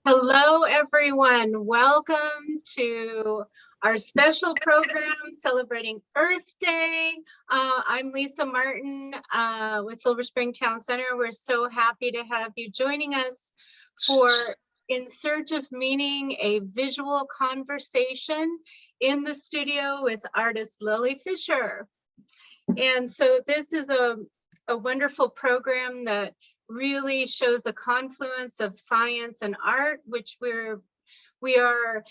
Hello, everyone. Welcome to our special program celebrating Earth Day. I'm Lisa Martin with Silver Spring Town Center. We're so happy to have you joining us for In Search of Meaning, a visual conversation in the studio with artist Lylie Fisher. And so this is a wonderful program that really shows a confluence of science and art, which we are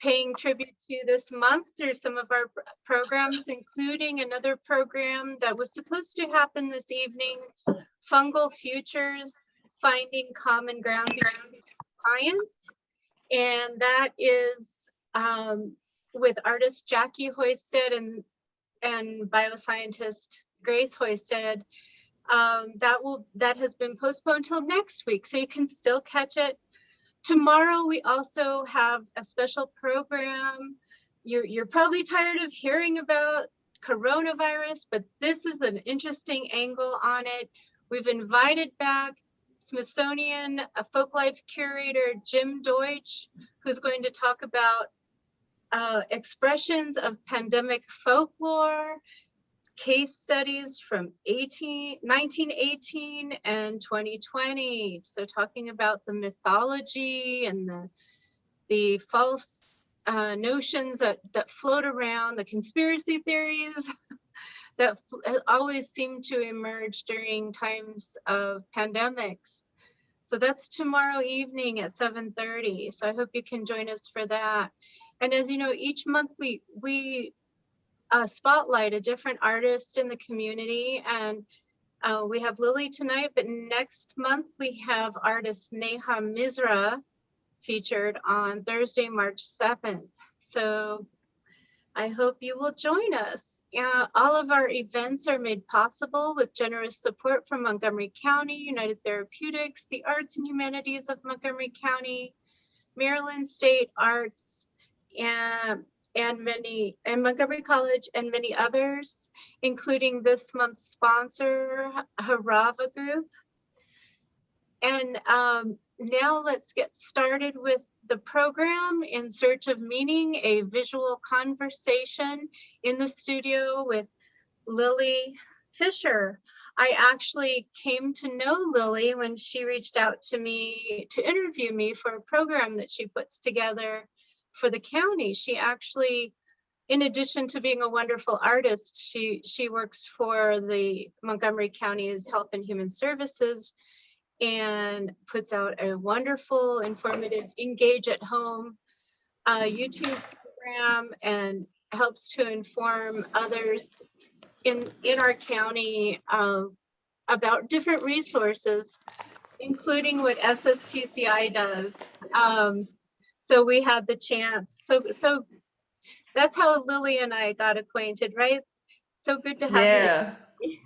paying tribute to this month through some of our programs, including another program that was supposed to happen this evening, Fungal Futures, Finding Common Ground Between Science. And that is with artist Jackie Hoisted and bioscientist Grace Hoisted. That has been postponed till next week, so you can still catch it. Tomorrow we also have a special program. You're probably tired of hearing about coronavirus, but this is an interesting angle on it. We've invited back Smithsonian Folklife curator Jim Deutsch, who's going to talk about expressions of pandemic folklore, case studies from 1918 and 2020. So talking about the mythology and the false notions that float around, the conspiracy theories that always seem to emerge during times of pandemics. So that's tomorrow evening at 7:30. So I hope you can join us for that. And as you know, each month we spotlight a different artist in the community, and we have Lily tonight, but next month we have artist Neha Misra featured on Thursday, March 7th. So I hope you will join us. All of our events are made possible with generous support from Montgomery County, United Therapeutics, the Arts and Humanities of Montgomery County, Maryland State Arts, and Montgomery College, and many others, including this month's sponsor, Harava Group. And now let's get started with the program, In Search of Meaning, a visual conversation in the studio with Lylie Fisher. I actually came to know Lily when she reached out to me to interview me for a program that she puts together for the county. She actually, in addition to being a wonderful artist, she works for the Montgomery County's Health and Human Services and puts out a wonderful, informative, engage at home YouTube program, and helps to inform others in our county about different resources, including what SSTCI does. So we had the chance. So that's how Lily and I got acquainted, right? So good to have you.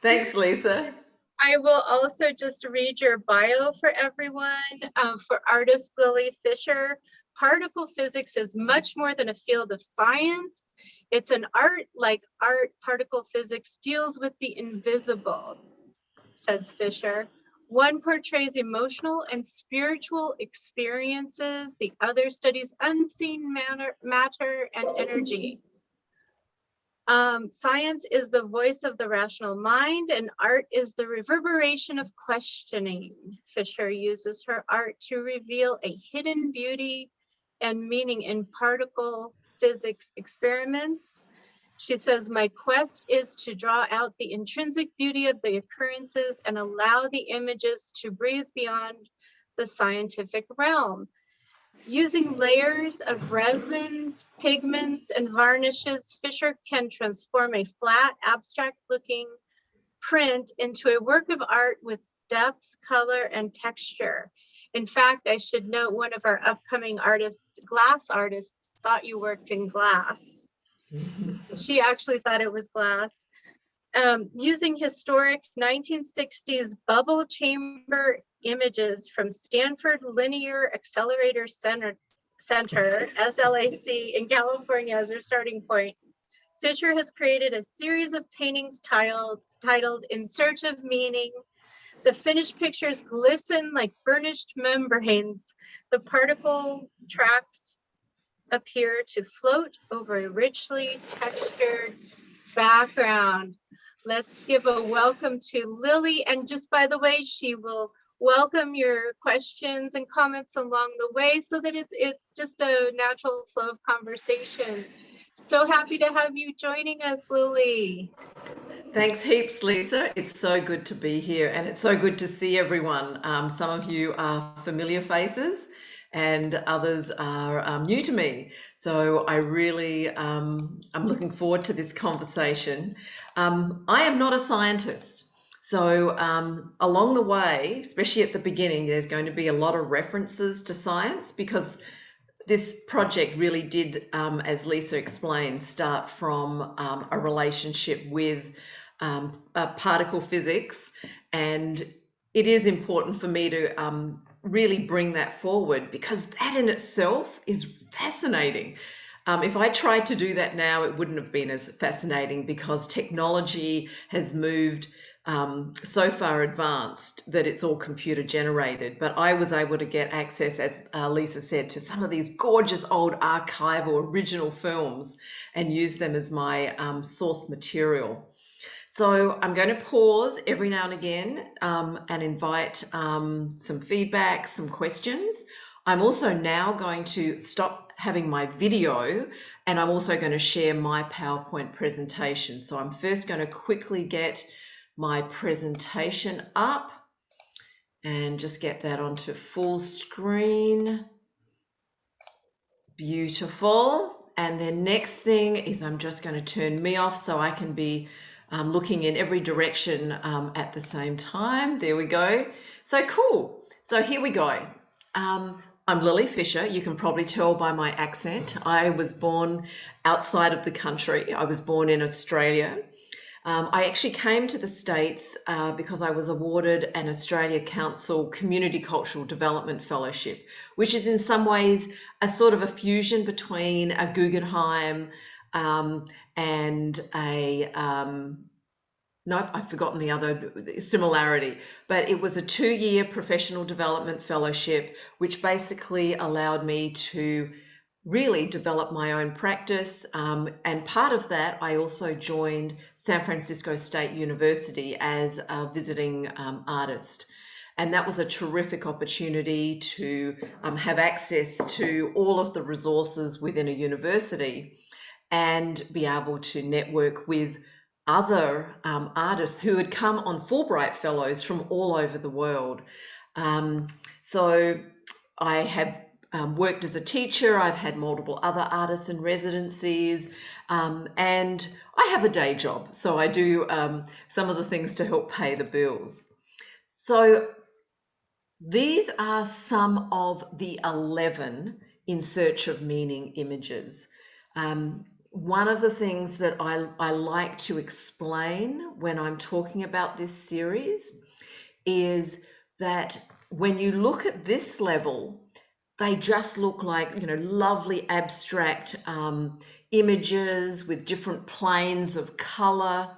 Thanks, Lisa. I will also just read your bio for everyone. For artist Lylie Fisher, particle physics is much more than a field of science. It's an art. Like art, particle physics deals with the invisible, says Fisher. One portrays emotional and spiritual experiences. The other studies unseen matter and energy. Science is the voice of the rational mind, and art is the reverberation of questioning. Fisher uses her art to reveal a hidden beauty and meaning in particle physics experiments. She says, my quest is to draw out the intrinsic beauty of the occurrences and allow the images to breathe beyond the scientific realm. Using layers of resins, pigments, and varnishes, Fisher can transform a flat, abstract-looking print into a work of art with depth, color, and texture. In fact, I should note one of our upcoming artists, glass artists, thought you worked in glass. She actually thought it was glass. Using historic 1960s bubble chamber images from Stanford Linear Accelerator Center, SLAC, in California as their starting point, Fisher has created a series of paintings titled In Search of Meaning, The finished pictures glisten like burnished membranes. The particle tracks appear to float over a richly textured background. Let's give a welcome to Lily. And just by the way, she will welcome your questions and comments along the way so that it's just a natural flow of conversation. So happy to have you joining us, Lily. Thanks heaps, Lisa. It's so good to be here, and it's so good to see everyone. Some of you are familiar faces and others are new to me. So I really, I'm looking forward to this conversation. I am not a scientist. So along the way, especially at the beginning, there's going to be a lot of references to science because this project really did, as Lisa explained, start from a relationship with particle physics, and it is important for me to really bring that forward because that in itself is fascinating. If I tried to do that now, it wouldn't have been as fascinating because technology has moved so far advanced that it's all computer generated. But I was able to get access, as Lisa said, to some of these gorgeous old archival original films and use them as my source material. So I'm going to pause every now and again and invite some feedback, some questions. I'm also now going to stop having my video, and I'm also going to share my PowerPoint presentation. So I'm first going to quickly get my presentation up and just get that onto full screen. Beautiful. And then next thing is I'm just going to turn me off so I can be looking in every direction at the same time. There we go. So cool. So here we go. I'm Lylie Fisher. You can probably tell by my accent. I was born outside of the country. I was born in Australia. I actually came to the States because I was awarded an Australia Council Community Cultural Development Fellowship, which is in some ways a sort of a fusion between a Guggenheim and a, nope, I've forgotten the other similarity, but it was a 2-year professional development fellowship, which basically allowed me to really develop my own practice. And part of that, I also joined San Francisco State University as a visiting artist. And that was a terrific opportunity to have access to all of the resources within a university and be able to network with other artists who had come on Fulbright Fellows from all over the world. So I have worked as a teacher. I've had multiple other artists in residencies, and I have a day job. So I do some of the things to help pay the bills. So these are some of the 11 in search of meaning images. One of the things that I like to explain when I'm talking about this series is that when you look at this level, they just look like, you know, lovely abstract images with different planes of color,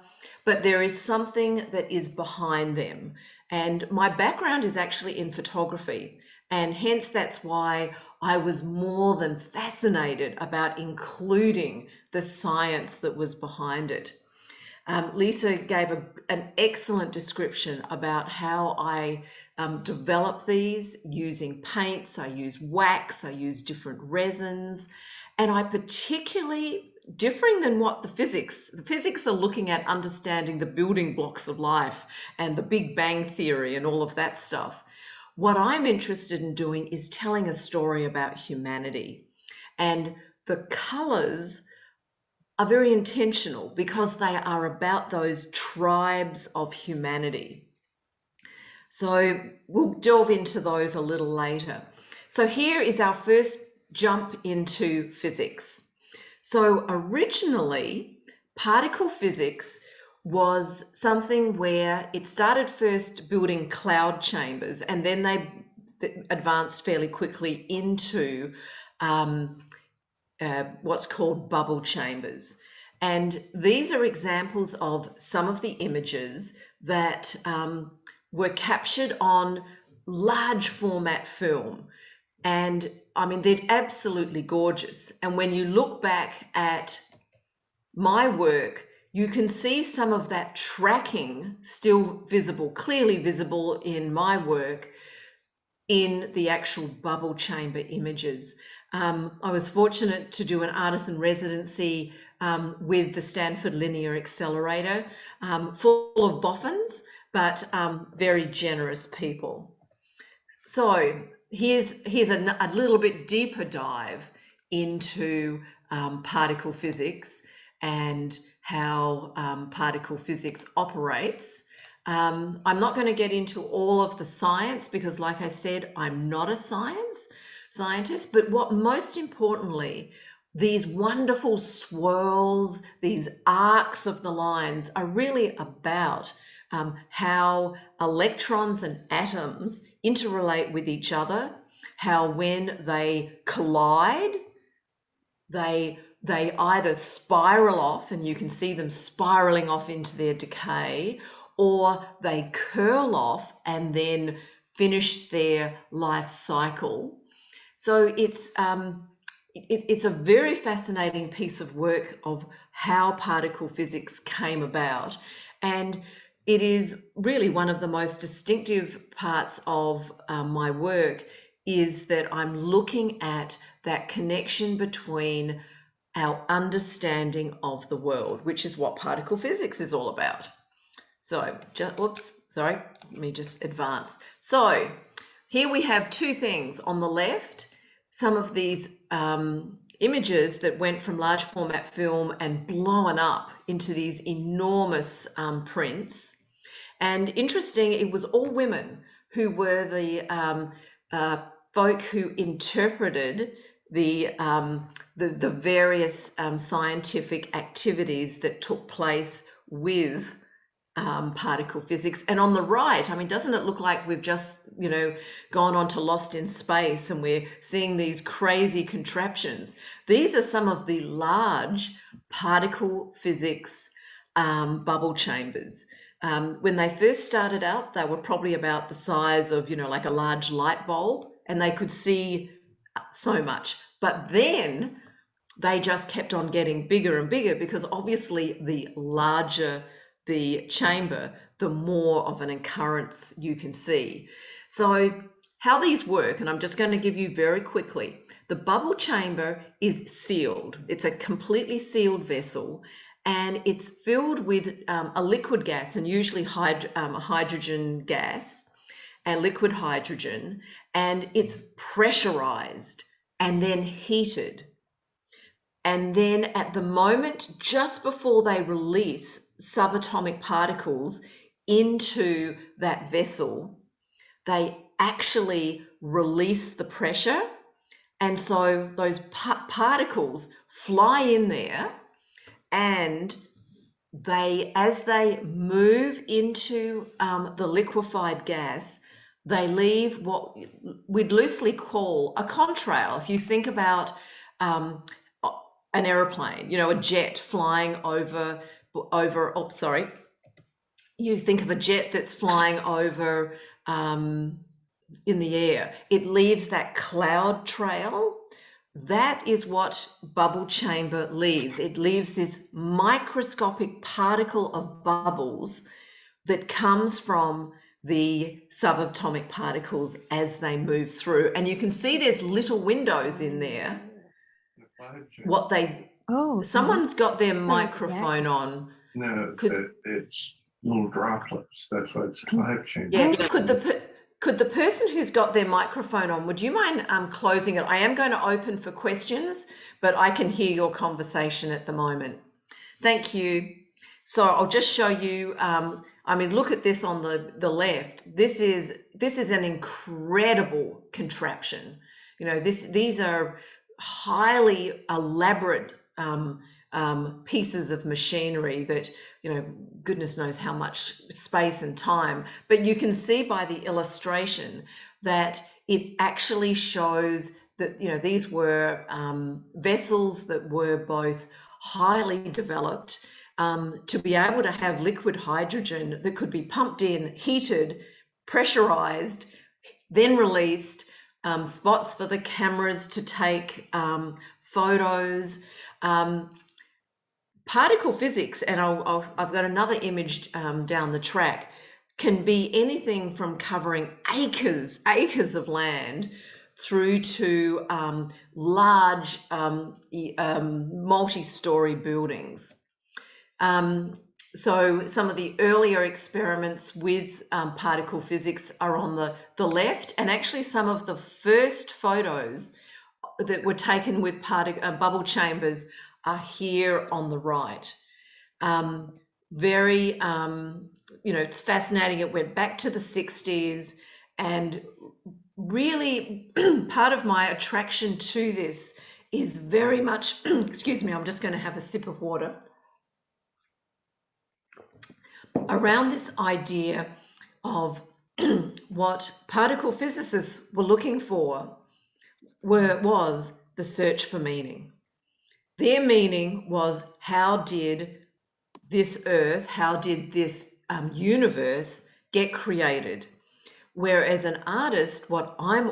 but there is something that is behind them. And my background is actually in photography, and hence that's why I was more than fascinated about including the science that was behind it. Lisa gave an excellent description about how I develop these using paints. I use wax, I use different resins, and I particularly, differing than what the physics are looking at understanding the building blocks of life and the Big Bang Theory and all of that stuff. What I'm interested in doing is telling a story about humanity, and the colors are very intentional because they are about those tribes of humanity. So we'll delve into those a little later. So here is our first jump into physics. So originally, particle physics was something where it started first building cloud chambers, and then they advanced fairly quickly into what's called bubble chambers. And these are examples of some of the images that were captured on large format film. And I mean, they're absolutely gorgeous. And when you look back at my work, you can see some of that tracking still visible, clearly visible in my work in the actual bubble chamber images. I was fortunate to do an artisan residency with the Stanford Linear Accelerator, full of boffins, but very generous people. So here's a little bit deeper dive into particle physics and how particle physics operates. I'm not going to get into all of the science because, like I said, I'm not a scientist, but what most importantly, these wonderful swirls, these arcs of the lines are really about how electrons and atoms interrelate with each other, how when they collide, they either spiral off, and you can see them spiraling off into their decay, or they curl off and then finish their life cycle. So it's a very fascinating piece of work of how particle physics came about. And it is really one of the most distinctive parts of my work is that I'm looking at that connection between our understanding of the world, which is what particle physics is all about. So, let me just advance. So here we have two things on the left, some of these images that went from large format film and blown up into these enormous prints. And interesting, it was all women who were the folk who interpreted the various scientific activities that took place with particle physics. And on the right, I mean, doesn't it look like we've just, gone on to Lost in Space and we're seeing these crazy contraptions? These are some of the large particle physics bubble chambers. When they first started out, they were probably about the size of, like a large light bulb, and they could see so much. But then they just kept on getting bigger and bigger because obviously the larger the chamber, the more of an occurrence you can see. So how these work, and I'm just going to give you very quickly, the bubble chamber is sealed. It's a completely sealed vessel, and it's filled with a liquid gas, and usually hydrogen gas and liquid hydrogen, and it's pressurized and then heated. And then at the moment, just before they release subatomic particles into that vessel, they actually release the pressure. And so those particles fly in there, and as they move into the liquefied gas, they leave what we'd loosely call a contrail. If you think about an aeroplane, a jet flying over, you think of a jet that's flying over in the air. It leaves that cloud trail. That is what bubble chamber leaves. It leaves this microscopic particle of bubbles that comes from the subatomic particles as they move through. And you can see there's little windows in there. Someone's got their microphone on. No, it's little droplets. That's why it's cloud chamber. Yeah, could the person who's got their microphone on, would you mind closing it? I am going to open for questions, but I can hear your conversation at the moment. Thank you. So I'll just show you, look at this on the left. This is an incredible contraption. These are highly elaborate pieces of machinery that, goodness knows how much space and time, but you can see by the illustration that it actually shows that, these were vessels that were both highly developed to be able to have liquid hydrogen that could be pumped in, heated, pressurized, then released, spots for the cameras to take photos. Particle physics, and I've got another image down the track, can be anything from covering acres of land through to large multi-story buildings. So some of the earlier experiments with particle physics are on the left, and actually some of the first photos that were taken with bubble chambers are here on the right. Very, it's fascinating. It went back to the 60s, and really part of my attraction to this is very much, excuse me, I'm just going to have a sip of water, around this idea of what particle physicists were looking for was the search for meaning. Their meaning was, how did this earth, how did this universe get created? Whereas an artist, what I'm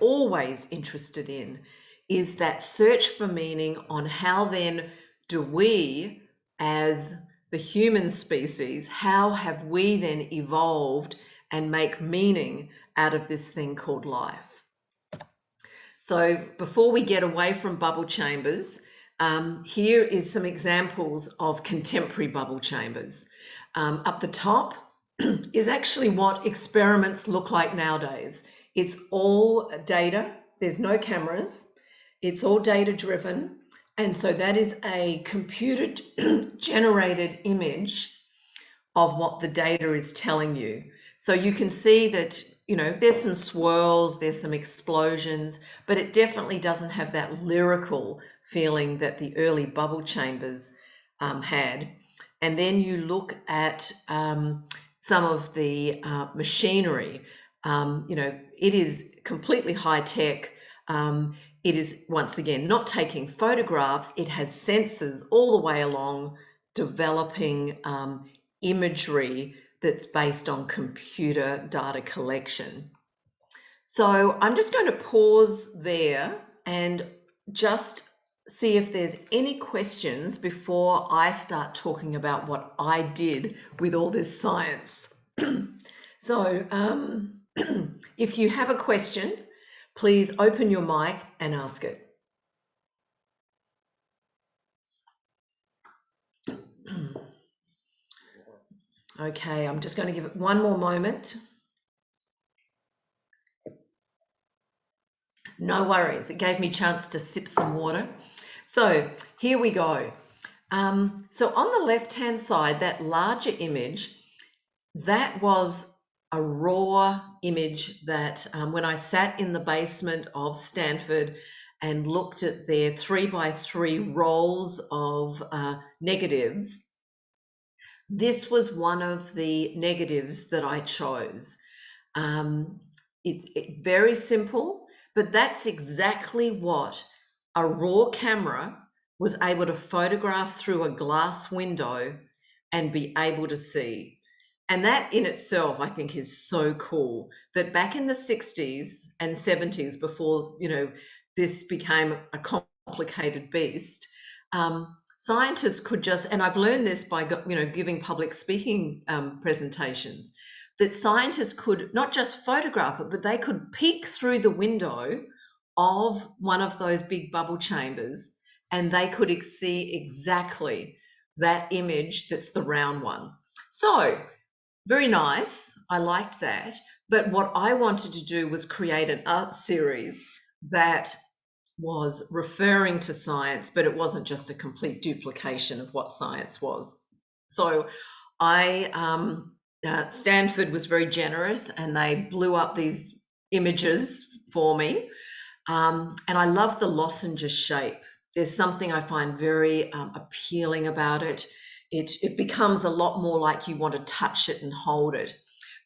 always interested in is that search for meaning on how then do we, as the human species, how have we then evolved and make meaning out of this thing called life? So before we get away from bubble chambers, here is some examples of contemporary bubble chambers. Up the top is actually what experiments look like nowadays. It's all data. There's no cameras. It's all data driven. And so that is a computer generated image of what the data is telling you. So you can see that, there's some swirls, there's some explosions, but it definitely doesn't have that lyrical feeling that the early bubble chambers had. And then you look at some of the machinery. It is completely high tech. It is, once again, not taking photographs. It has sensors all the way along, developing imagery that's based on computer data collection. So I'm just going to pause there and just see if there's any questions before I start talking about what I did with all this science. So if you have a question, please open your mic and ask it. Okay, I'm just going to give it one more moment. No worries, it gave me a chance to sip some water. So here we go. So on the left-hand side, that larger image, that was a raw image that when I sat in the basement of Stanford and looked at their 3x3 rolls of negatives, this was one of the negatives that I chose. It's very simple, but that's exactly what a raw camera was able to photograph through a glass window and be able to see. And that in itself, I think, is so cool that back in the 60s and 70s, before, this became a complicated beast, scientists could just, and I've learned this by, giving public speaking presentations, that scientists could not just photograph it, but they could peek through the window of one of those big bubble chambers, and they could see exactly that image that's the round one. So very nice. I liked that. But what I wanted to do was create an art series that was referring to science, but it wasn't just a complete duplication of what science was. So Stanford was very generous, and they blew up these images for me. And I love the lozenge shape. There's something I find very appealing about it. It becomes a lot more like you want to touch it and hold it.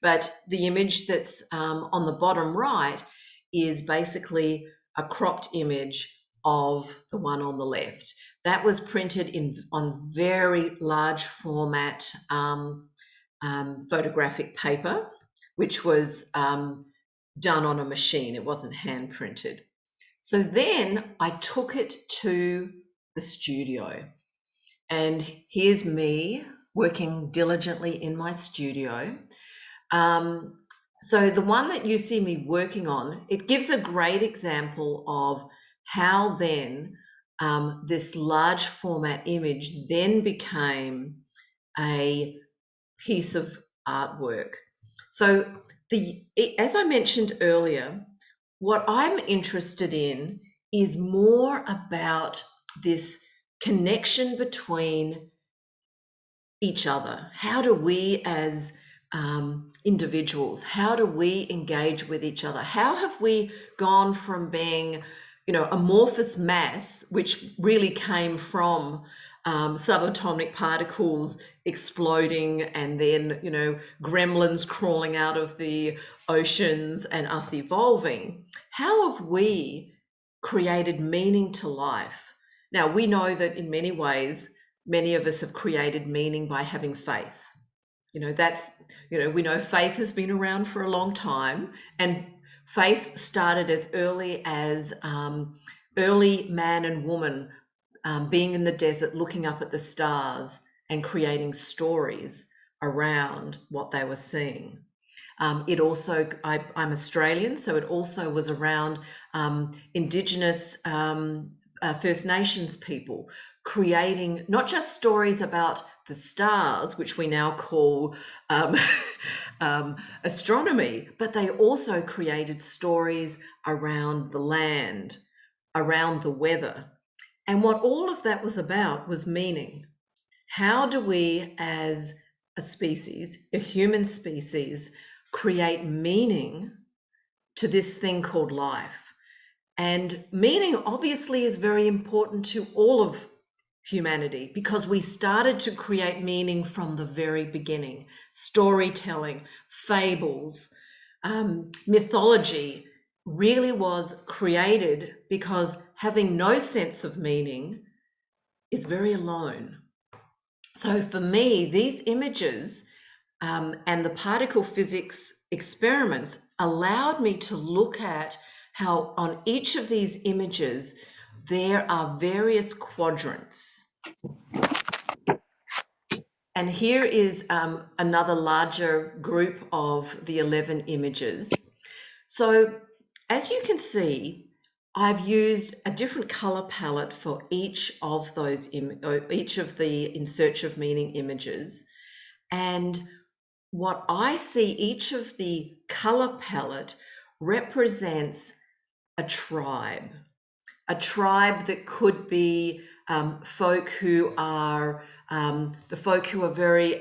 But the image that's on the bottom right is basically a cropped image of the one on the left. That was printed on very large format photographic paper. which was done on a machine. It wasn't hand printed. So then I took it to the studio, and here's me working diligently in my studio. So the one that you see me working on, it gives a great example of how then this large format image then became a piece of artwork. So as I mentioned earlier, what I'm interested in is more about this connection between each other. How do we as individuals, how do we engage with each other? How have we gone from being, amorphous mass, which really came from subatomic particles exploding, and then, gremlins crawling out of the oceans and us evolving? How have we created meaning to life? Now, we know that in many ways, many of us have created meaning by having faith. We know faith has been around for a long time, and faith started as early as early man and woman being in the desert, looking up at the stars and creating stories around what they were seeing. It also, I'm Australian, so it also was around Indigenous First Nations people creating not just stories about the stars, which we now call astronomy, but they also created stories around the land, around the weather. And what all of that was about was meaning. How do we as a species, a human species, create meaning to this thing called life? And meaning obviously is very important to all of humanity, because we started to create meaning from the very beginning. Storytelling, fables, mythology really was created because having no sense of meaning is very alone. So for me, these images and the particle physics experiments allowed me to look at how on each of these images there are various quadrants. And here is another larger group of the 11 images. So as you can see, I've used a different color palette for each of those, each of the In Search of Meaning images. And what I see, each of the color palette represents a tribe that could be folk who are very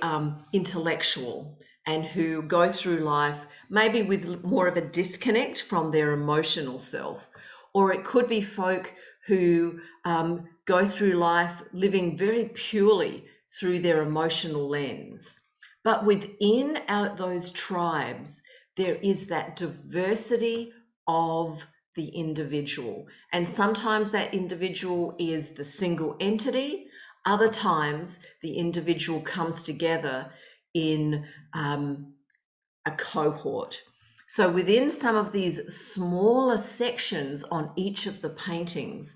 intellectual and who go through life maybe with more of a disconnect from their emotional self. Or it could be folk who go through life living very purely through their emotional lens. But within those tribes, there is that diversity of the individual. And sometimes that individual is the single entity. Other times the individual comes together in a cohort. So within some of these smaller sections on each of the paintings,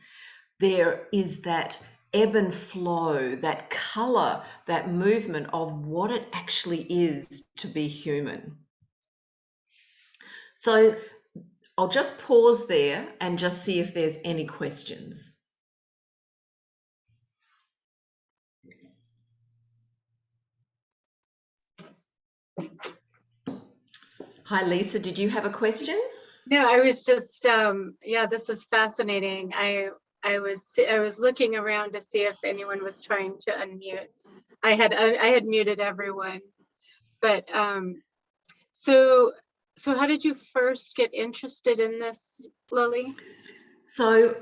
there is that ebb and flow, that color, that movement of what it actually is to be human. So I'll just pause there and just see if there's any questions. Hi, Lisa, did you have a question? No, I was just, yeah, this is fascinating. I was looking around to see if anyone was trying to unmute. I had muted everyone, but so how did you first get interested in this, Lily? So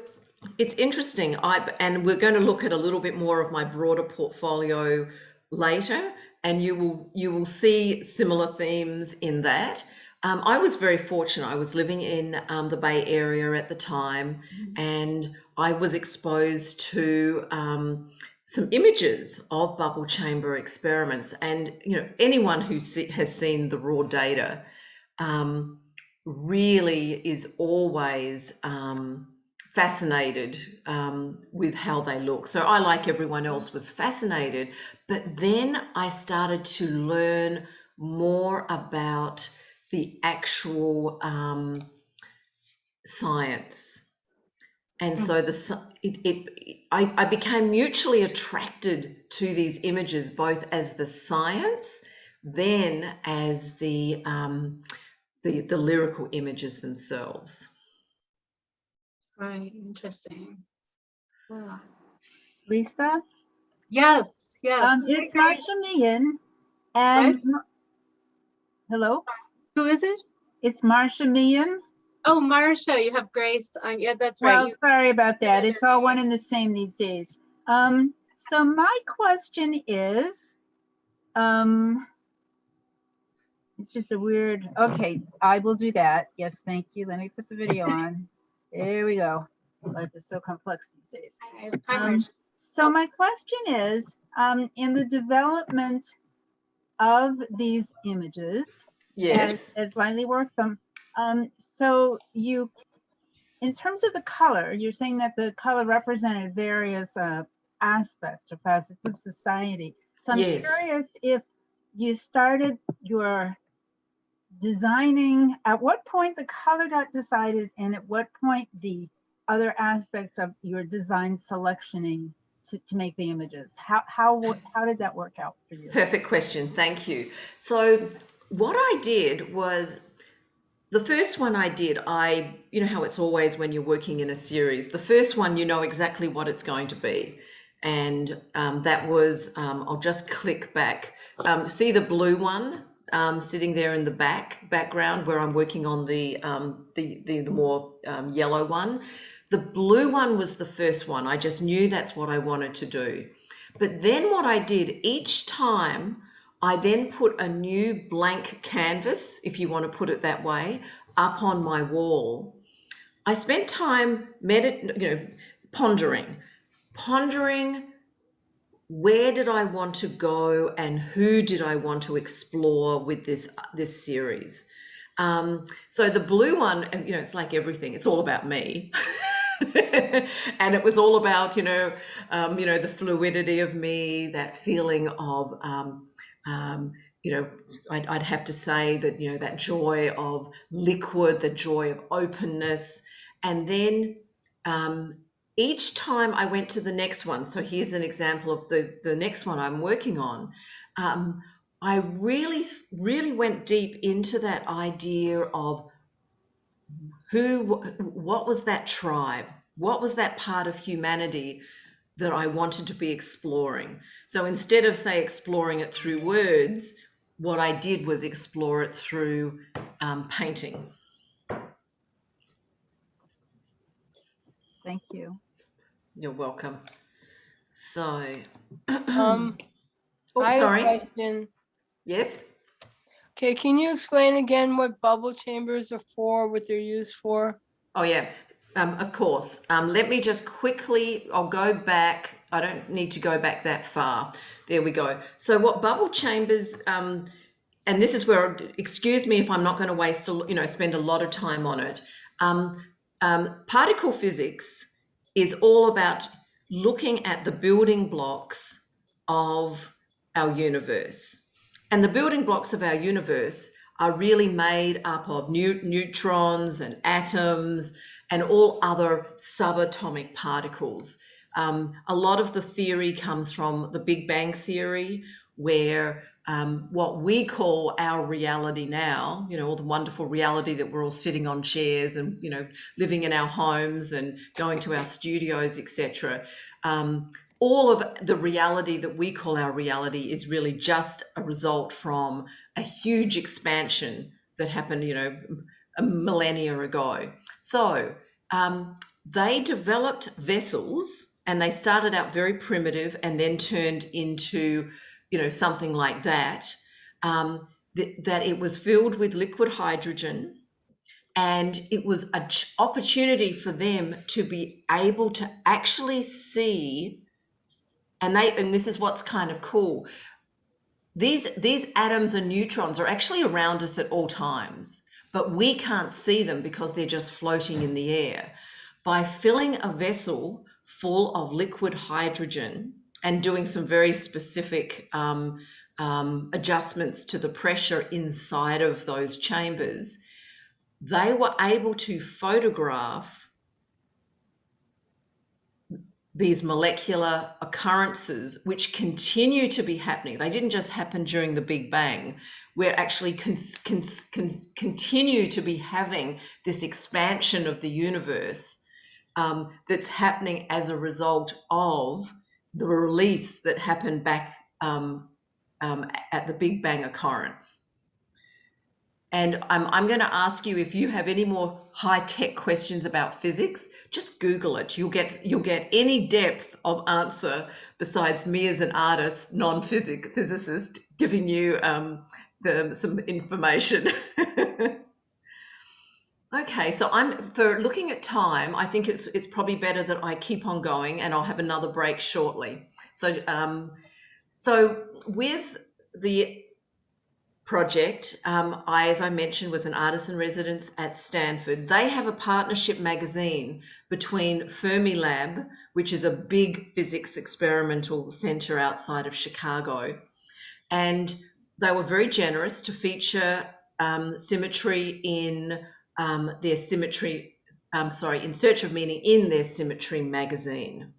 it's interesting. And we're going to look at a little bit more of my broader portfolio later, and you will see similar themes in that. I was very fortunate. I was living in the Bay Area at the time, and I was exposed to some images of bubble chamber experiments. And anyone who has seen the raw data really is always fascinated with how they look. So I, like everyone else, was fascinated, but then I started to learn more about the actual science. And so I became mutually attracted to these images, both as the science, then as the lyrical images themselves. Right. Interesting. Wow. Lisa? Yes. Yes. It's Marsha Meehan. And hello? Who is it? It's Marsha Meehan. Oh, Marsha, you have Grace. Yeah, that's right. Well, sorry about that. It's all one and the same these days. So my question is, it's just a weird, okay, I will do that. Yes, thank you. Let me put the video on. There we go. Life is so complex these days. Hi, Marsha. So my question is, in the development of these images, Yes. as Lylie worked them, so you, in terms of the color, you're saying that the color represented various aspects or facets of society. So I'm curious if you started your designing, at what point the color got decided, and at what point the other aspects of your design selectioning to make the images. How did that work out for you? Perfect question. Thank you. So what I did was, the first one I did, you know how it's always when you're working in a series, the first one, you know exactly what it's going to be. And that was, I'll just click back. See the blue one sitting there in the background where I'm working on the more yellow one. The blue one was the first one. I just knew that's what I wanted to do. But then what I did, each time I then put a new blank canvas, if you want to put it that way, up on my wall. I spent time pondering where did I want to go and who did I want to explore with this series. So the blue one, it's like everything. It's all about me. And it was all about, the fluidity of me, that feeling of, I'd have to say that, that joy of liquid, the joy of openness. And then each time I went to the next one, so here's an example of the next one I'm working on, I really, really went deep into that idea of what was that tribe? What was that part of humanity that I wanted to be exploring? So instead of, say, exploring it through words, what I did was explore it through painting. Thank you. You're welcome. So, I have a question. Yes. Okay, can you explain again what bubble chambers are for, what they're used for? Oh yeah, of course. Let me just quickly, I'll go back. I don't need to go back that far. There we go. So what bubble chambers, and this is where, excuse me if I'm not going to waste, spend a lot of time on it. Particle physics is all about looking at the building blocks of our universe. And the building blocks of our universe are really made up of neutrons and atoms and all other subatomic particles. A lot of the theory comes from the Big Bang Theory, where what we call our reality now, all the wonderful reality that we're all sitting on chairs and, living in our homes and going to our studios, etc. All of the reality that we call our reality is really just a result from a huge expansion that happened, a millennia ago. So they developed vessels, and they started out very primitive and then turned into, something like that, that it was filled with liquid hydrogen. And it was an opportunity for them to be able to actually see, and this is what's kind of cool. these atoms and neutrons are actually around us at all times, but we can't see them because they're just floating in the air. By filling a vessel full of liquid hydrogen and doing some very specific adjustments to the pressure inside of those chambers, they were able to photograph these molecular occurrences which continue to be happening. They didn't just happen during the Big Bang. We're actually continue to be having this expansion of the universe that's happening as a result of the release that happened back at the Big Bang occurrence. And I'm going to ask you, if you have any more high-tech questions about physics, just Google it. You'll get any depth of answer besides me as an artist, non-physicist, giving you some information. Okay, so for looking at time, I think it's probably better that I keep on going, and I'll have another break shortly. So with the project, as I mentioned, was an artist in residence at Stanford. They have a partnership magazine between Fermilab, which is a big physics experimental center outside of Chicago, and they were very generous to feature symmetry in their symmetry. In Search of Meaning in their symmetry magazine.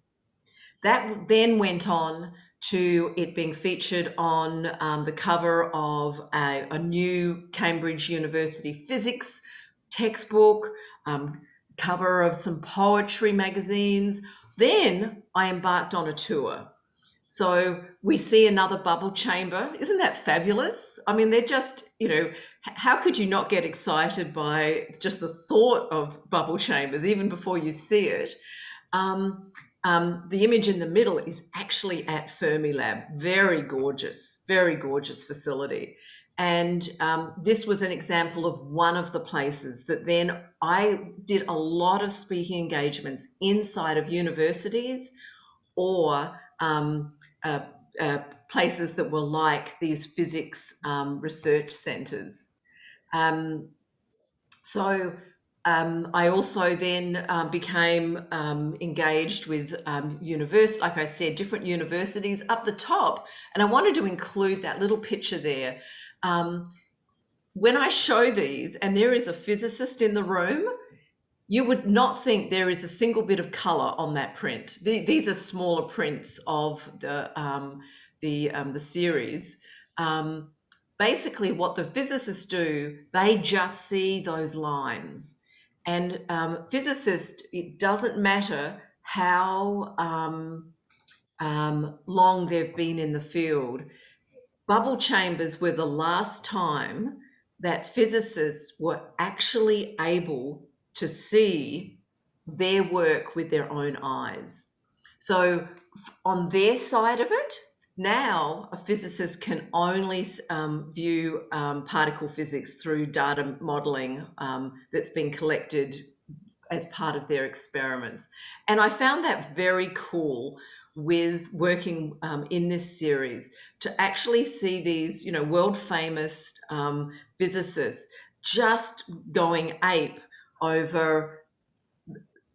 That then went on to it being featured on the cover of a new Cambridge University physics textbook, cover of some poetry magazines. Then I embarked on a tour. So we see another bubble chamber. Isn't that fabulous? I mean, they're just, how could you not get excited by just the thought of bubble chambers even before you see it? The image in the middle is actually at Fermilab. Very gorgeous facility. And this was an example of one of the places that then I did a lot of speaking engagements inside of universities or places that were like these physics research centers. I also then became engaged with like I said, different universities up the top. And I wanted to include that little picture there. When I show these, and there is a physicist in the room, you would not think there is a single bit of color on that print. These are smaller prints of the series. Basically, what the physicists do, they just see those lines. And physicists, it doesn't matter how long they've been in the field. Bubble chambers were the last time that physicists were actually able to see their work with their own eyes. So on their side of it, now a physicist can only view particle physics through data modeling that's been collected as part of their experiments. And I found that very cool with working in this series, to actually see these, world famous physicists just going ape over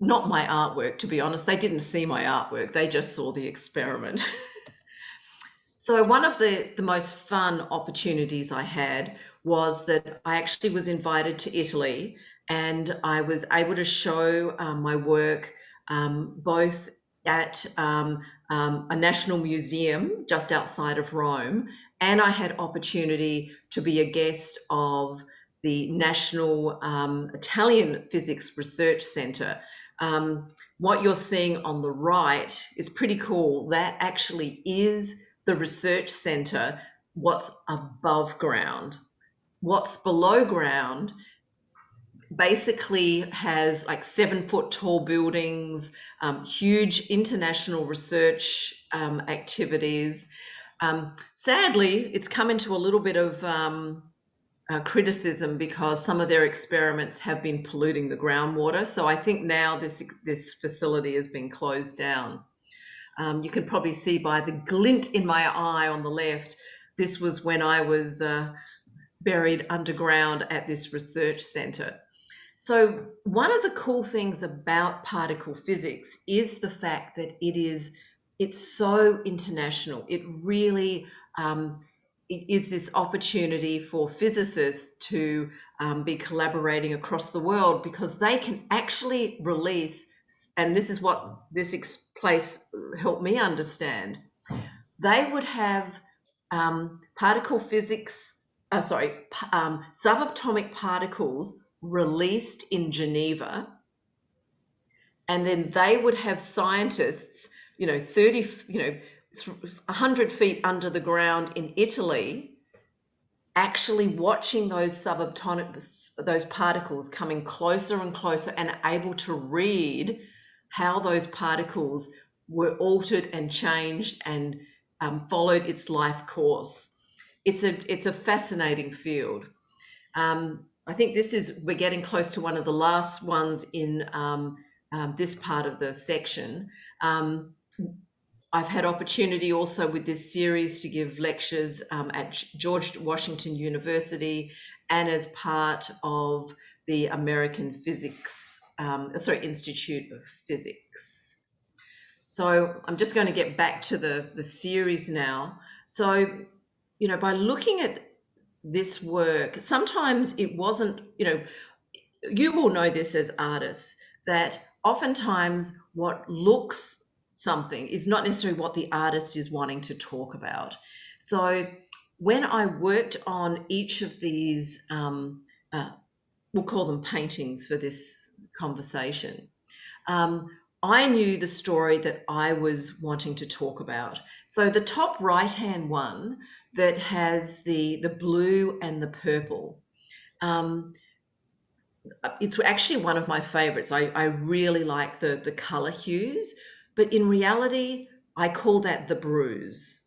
not my artwork, to be honest. They didn't see my artwork, they just saw the experiment. So one of the most fun opportunities I had was that I actually was invited to Italy, and I was able to show my work both at a national museum just outside of Rome, and I had opportunity to be a guest of the National Italian Physics Research Center. What you're seeing on the right is pretty cool. That actually is the research center, what's above ground. What's below ground basically has like 7-foot tall buildings, huge international research activities. Sadly, it's come into a little bit of criticism because some of their experiments have been polluting the groundwater. So I think now this facility has been closed down. You can probably see by the glint in my eye on the left, this was when I was buried underground at this research center. So one of the cool things about particle physics is the fact that it's so international. It really it is this opportunity for physicists to be collaborating across the world, because they can actually release, and this is what this place helped me understand, they would have particle physics, subatomic particles released in Geneva, and then they would have scientists, 100 feet under the ground in Italy, actually watching those those particles coming closer and closer, and able to read how those particles were altered and changed and followed its life course. It's a fascinating field. I think we're getting close to one of the last ones in this part of the section. I've had opportunity also with this series to give lectures at George Washington University and as part of the American Institute of Physics. So I'm just going to get back to the series now. So, by looking at this work, sometimes it wasn't, you will know this as artists, that oftentimes what looks something is not necessarily what the artist is wanting to talk about. So when I worked on each of these, we'll call them paintings for this conversation, I knew the story that I was wanting to talk about. So the top right-hand one that has the blue and the purple, it's actually one of my favorites. I really like the color hues, but in reality, I call that the bruise.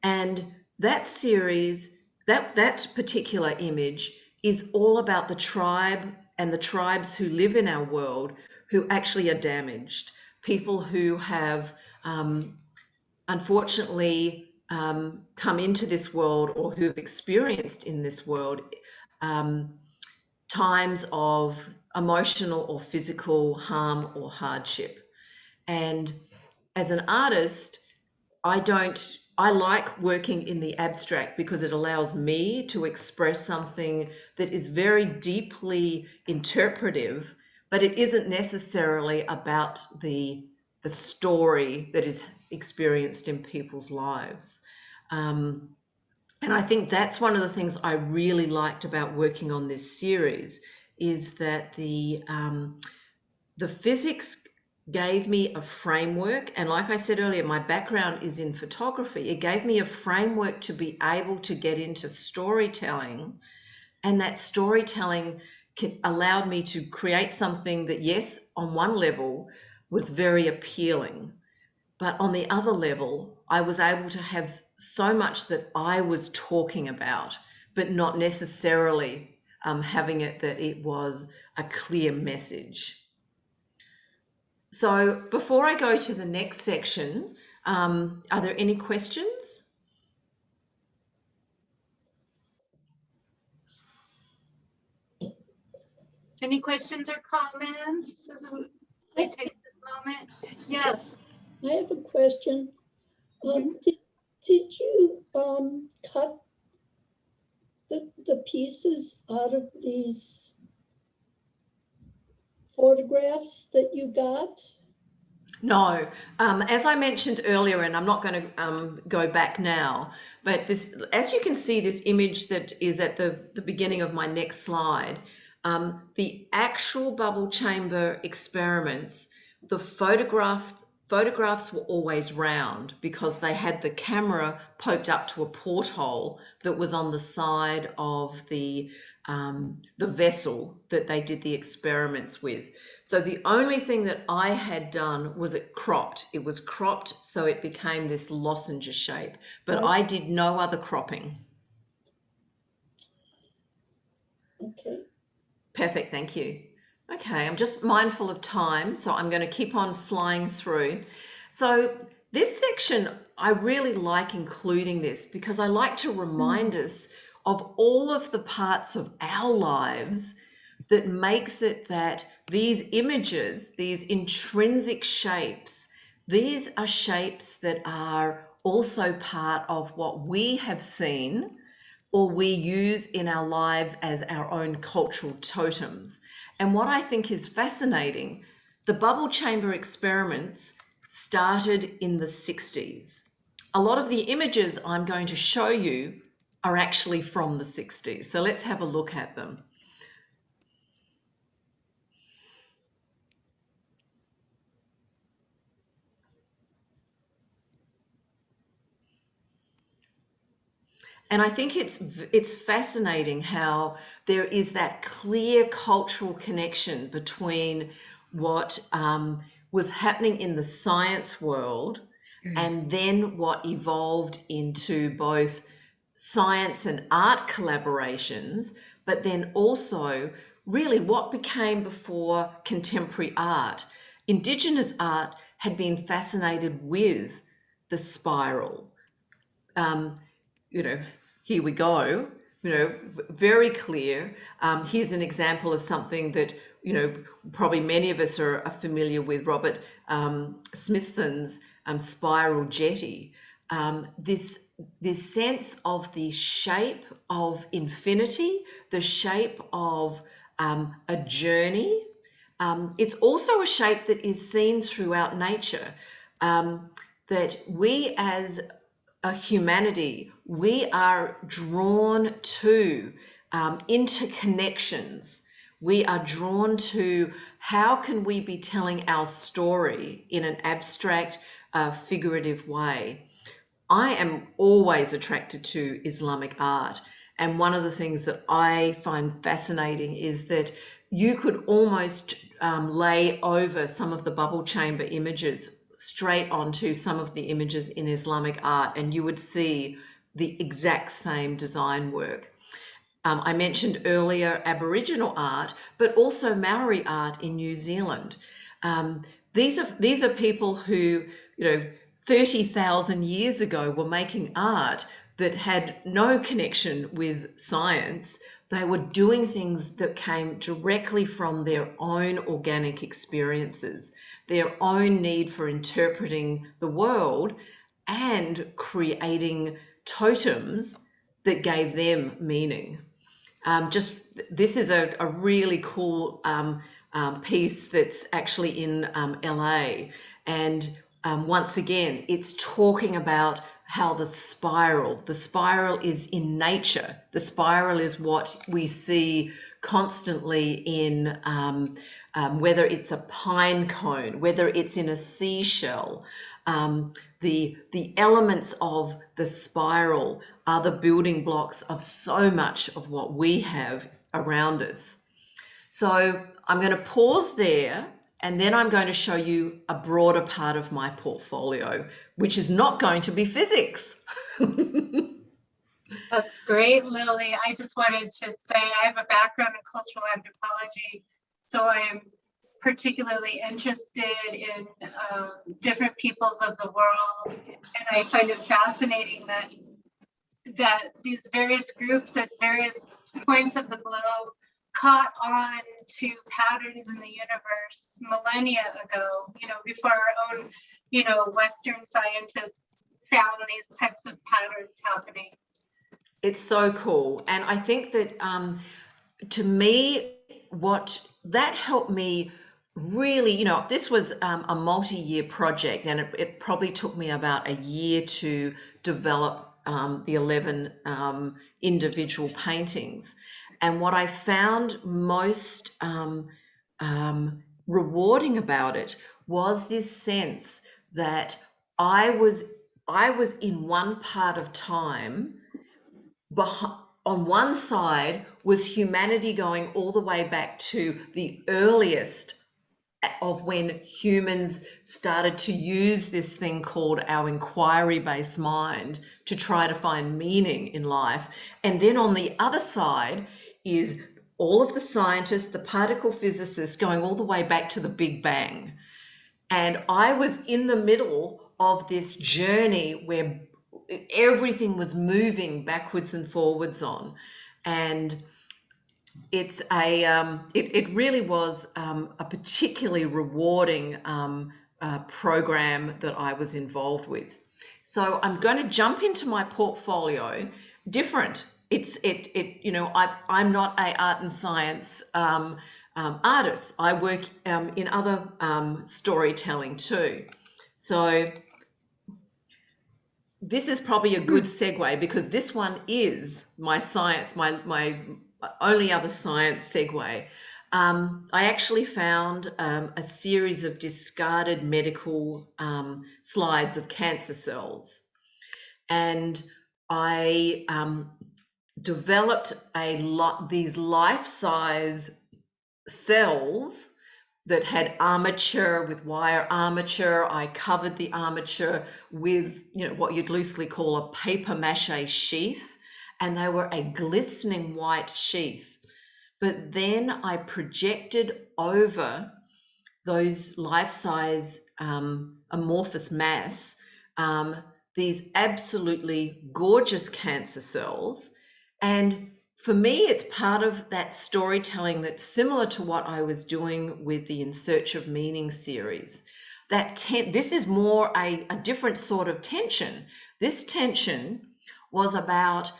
And that series, that particular image is all about the tribe and the tribes who live in our world who actually are damaged. People who have unfortunately come into this world, or who have experienced in this world times of emotional or physical harm or hardship. And as an artist, I like working in the abstract because it allows me to express something that is very deeply interpretive, but it isn't necessarily about the story that is experienced in people's lives. And I think that's one of the things I really liked about working on this series, is that the physics gave me a framework. And like I said earlier, my background is in photography. It gave me a framework to be able to get into storytelling. And that storytelling allowed me to create something that, yes, on one level was very appealing, but on the other level, I was able to have so much that I was talking about, but not necessarily having it that it was a clear message. So before I go to the next section, are there any questions? Any questions or comments as we take this moment? Yes. I have a question. Did you cut the pieces out of these photographs that you got? No, as I mentioned earlier, and I'm not going to go back now, but this, as you can see, this image that is at the beginning of my next slide, the actual bubble chamber experiments, the photographs were always round because they had the camera poked up to a porthole that was on the side of the vessel that they did the experiments with. So the only thing that I had done was it was cropped so it became this lozenge shape, but I did no other cropping. Okay. Perfect, thank you. Okay, I'm just mindful of time, so I'm going to keep on flying through. So this section, I really like including this because I like to remind us of all of the parts of our lives that makes it that these images, these intrinsic shapes, these are shapes that are also part of what we have seen or we use in our lives as our own cultural totems. And what I think is fascinating, the bubble chamber experiments started in the 60s. A lot of the images I'm going to show you are actually from the 60s. So let's have a look at them. And I think it's fascinating how there is that clear cultural connection between what was happening in the science world and then what evolved into both science and art collaborations, but then also really what became before contemporary art. Indigenous art had been fascinated with the spiral. You know, here we go, you know, very clear. Here's an example of something that, you know, probably many of us are familiar with, Robert Smithson's spiral jetty. This sense of the shape of infinity, the shape of a journey. It's also a shape that is seen throughout nature, that we as a humanity, we are drawn to interconnections. We are drawn to how can we be telling our story in an abstract, figurative way. I am always attracted to Islamic art. And one of the things that I find fascinating is that you could almost lay over some of the bubble chamber images straight onto some of the images in Islamic art, and you would see the exact same design work. I mentioned earlier Aboriginal art, but also Maori art in New Zealand. These are people who, you know, 30,000 years ago were making art that had no connection with science. They were doing things that came directly from their own organic experiences, their own need for interpreting the world and creating totems that gave them meaning. This is a really cool piece that's actually in LA. And once again, it's talking about how the spiral is in nature. The spiral is what we see constantly in whether it's a pine cone, whether it's in a seashell. The elements of the spiral are the building blocks of so much of what we have around us. So I'm going to pause there, and then I'm going to show you a broader part of my portfolio, which is not going to be physics. That's great, Lily. I just wanted to say I have a background in cultural anthropology, so I'm particularly interested in different peoples of the world, and I find it fascinating that these various groups at various points of the globe caught on to patterns in the universe millennia ago, you know, before our own, you know, Western scientists found these types of patterns happening. It's so cool. And I think that to me, what that helped me really, you know, this was a multi-year project, and it probably took me about a year to develop the 11 individual paintings. And what I found most rewarding about it was this sense that I was in one part of time. On one side was humanity going all the way back to the earliest of when humans started to use this thing called our inquiry-based mind to try to find meaning in life. And then on the other side is all of the scientists, the particle physicists, going all the way back to the Big Bang. And I was in the middle of this journey where everything was moving backwards and forwards on. And it's it really was a particularly rewarding program that I was involved with. So I'm going to jump into my portfolio. Different. You know, I'm not a art and science artist. I work in other storytelling too. So this is probably a good segue, because this one is my science, my only other science segue. I actually found a series of discarded medical slides of cancer cells, and I developed these life-size cells that had armature, with wire armature. I covered the armature with, you know, what you'd loosely call a paper mache sheath, and they were a glistening white sheath. But then I projected over those life-size amorphous mass these absolutely gorgeous cancer cells. And for me, it's part of that storytelling that's similar to what I was doing with the In Search of Meaning series. This is more a different sort of tension. This tension was about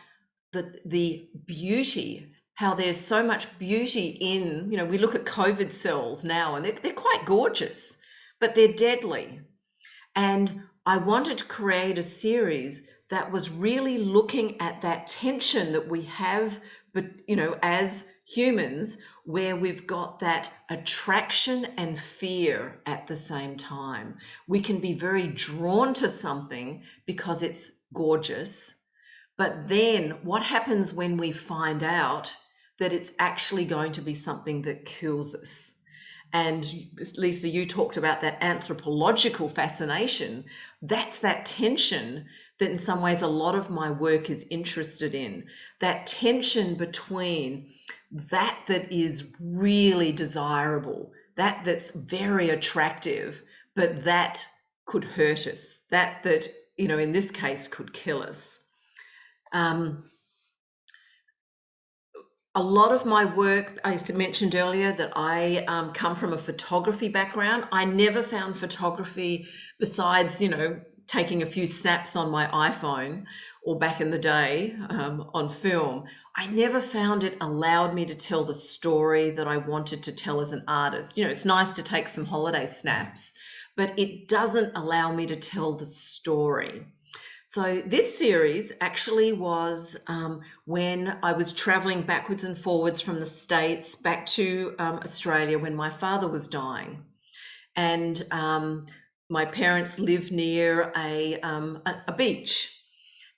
the beauty, how there's so much beauty in, you know, we look at COVID cells now and they're quite gorgeous, but they're deadly. And I wanted to create a series that was really looking at that tension that we have, but, you know, as humans, where we've got that attraction and fear at the same time. We can be very drawn to something because it's gorgeous, but then what happens when we find out that it's actually going to be something that kills us? And Lisa, you talked about that anthropological fascination. That's that tension that in some ways a lot of my work is interested in. That tension between that is really desirable, that's very attractive, but that could hurt us, that you know, in this case could kill us. A lot of my work, I mentioned earlier that I come from a photography background. I never found photography, besides, you know, taking a few snaps on my iPhone or back in the day on film, I never found it allowed me to tell the story that I wanted to tell as an artist. You know, it's nice to take some holiday snaps, but it doesn't allow me to tell the story. So this series actually was when I was traveling backwards and forwards from the States back to Australia when my father was dying. And my parents lived near a beach.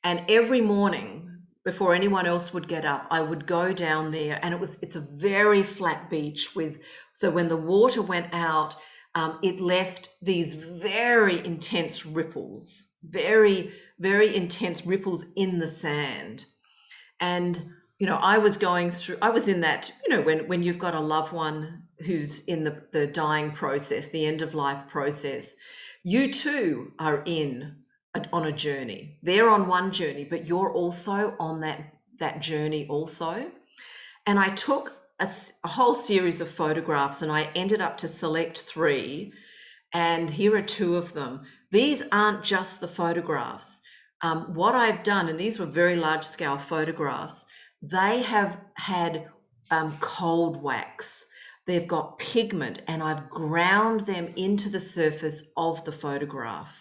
And every morning, before anyone else would get up, I would go down there, and it's a very flat beach so when the water went out, it left these very intense ripples, very, very intense ripples in the sand. And, you know, I was in that, you know, when you've got a loved one who's in the dying process, the end of life process, you too are on a journey. They're on one journey, but you're also on that journey also. And I took a whole series of photographs, and I ended up to select 3. And here are 2 of them. These aren't just the photographs. What I've done, and these were very large scale photographs, they have had cold wax. They've got pigment, and I've ground them into the surface of the photograph.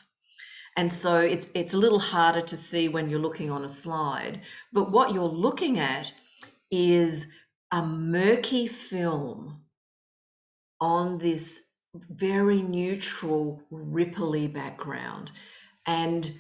And so it's a little harder to see when you're looking on a slide, but what you're looking at is a murky film on this very neutral, ripply background. And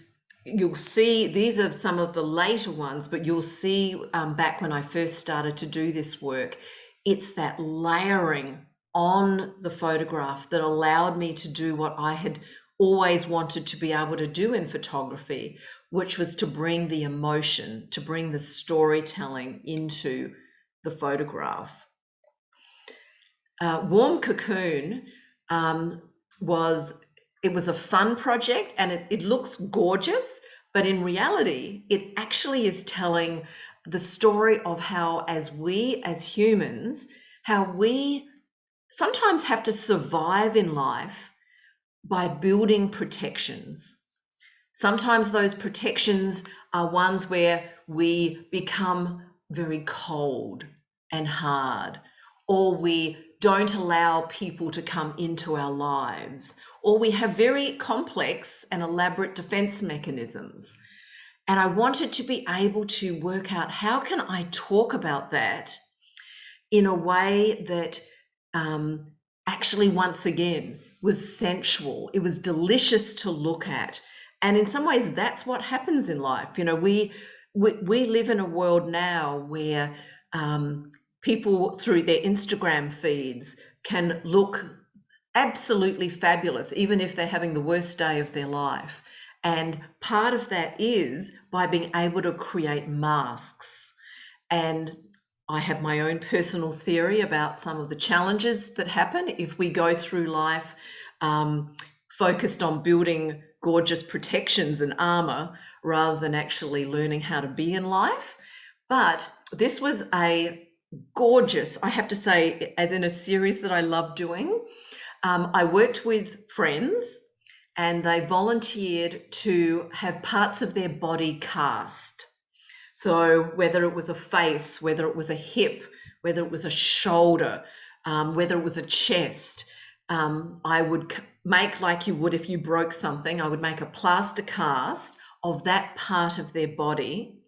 you'll see, these are some of the later ones, but you'll see back when I first started to do this work, it's that layering on the photograph that allowed me to do what I had always wanted to be able to do in photography, which was to bring the emotion, to bring the storytelling into the photograph. Warm Cocoon was a fun project, and it looks gorgeous, but in reality, it actually is telling the story of how, as humans, how we sometimes have to survive in life by building protections. Sometimes those protections are ones where we become very cold and hard, or we don't allow people to come into our lives, or we have very complex and elaborate defense mechanisms. And I wanted to be able to work out, how can I talk about that in a way that actually, once again, was sensual. It was delicious to look at. And in some ways, that's what happens in life. You know, we live in a world now where people, through their Instagram feeds, can look absolutely fabulous, even if they're having the worst day of their life. And part of that is by being able to create masks. And I have my own personal theory about some of the challenges that happen if we go through life focused on building gorgeous protections and armor rather than actually learning how to be in life. But this was a gorgeous, I have to say, as in a series that I love doing. I worked with friends, and they volunteered to have parts of their body cast. So whether it was a face, whether it was a hip, whether it was a shoulder, whether it was a chest, I would make, like you would if you broke something, I would make a plaster cast of that part of their body,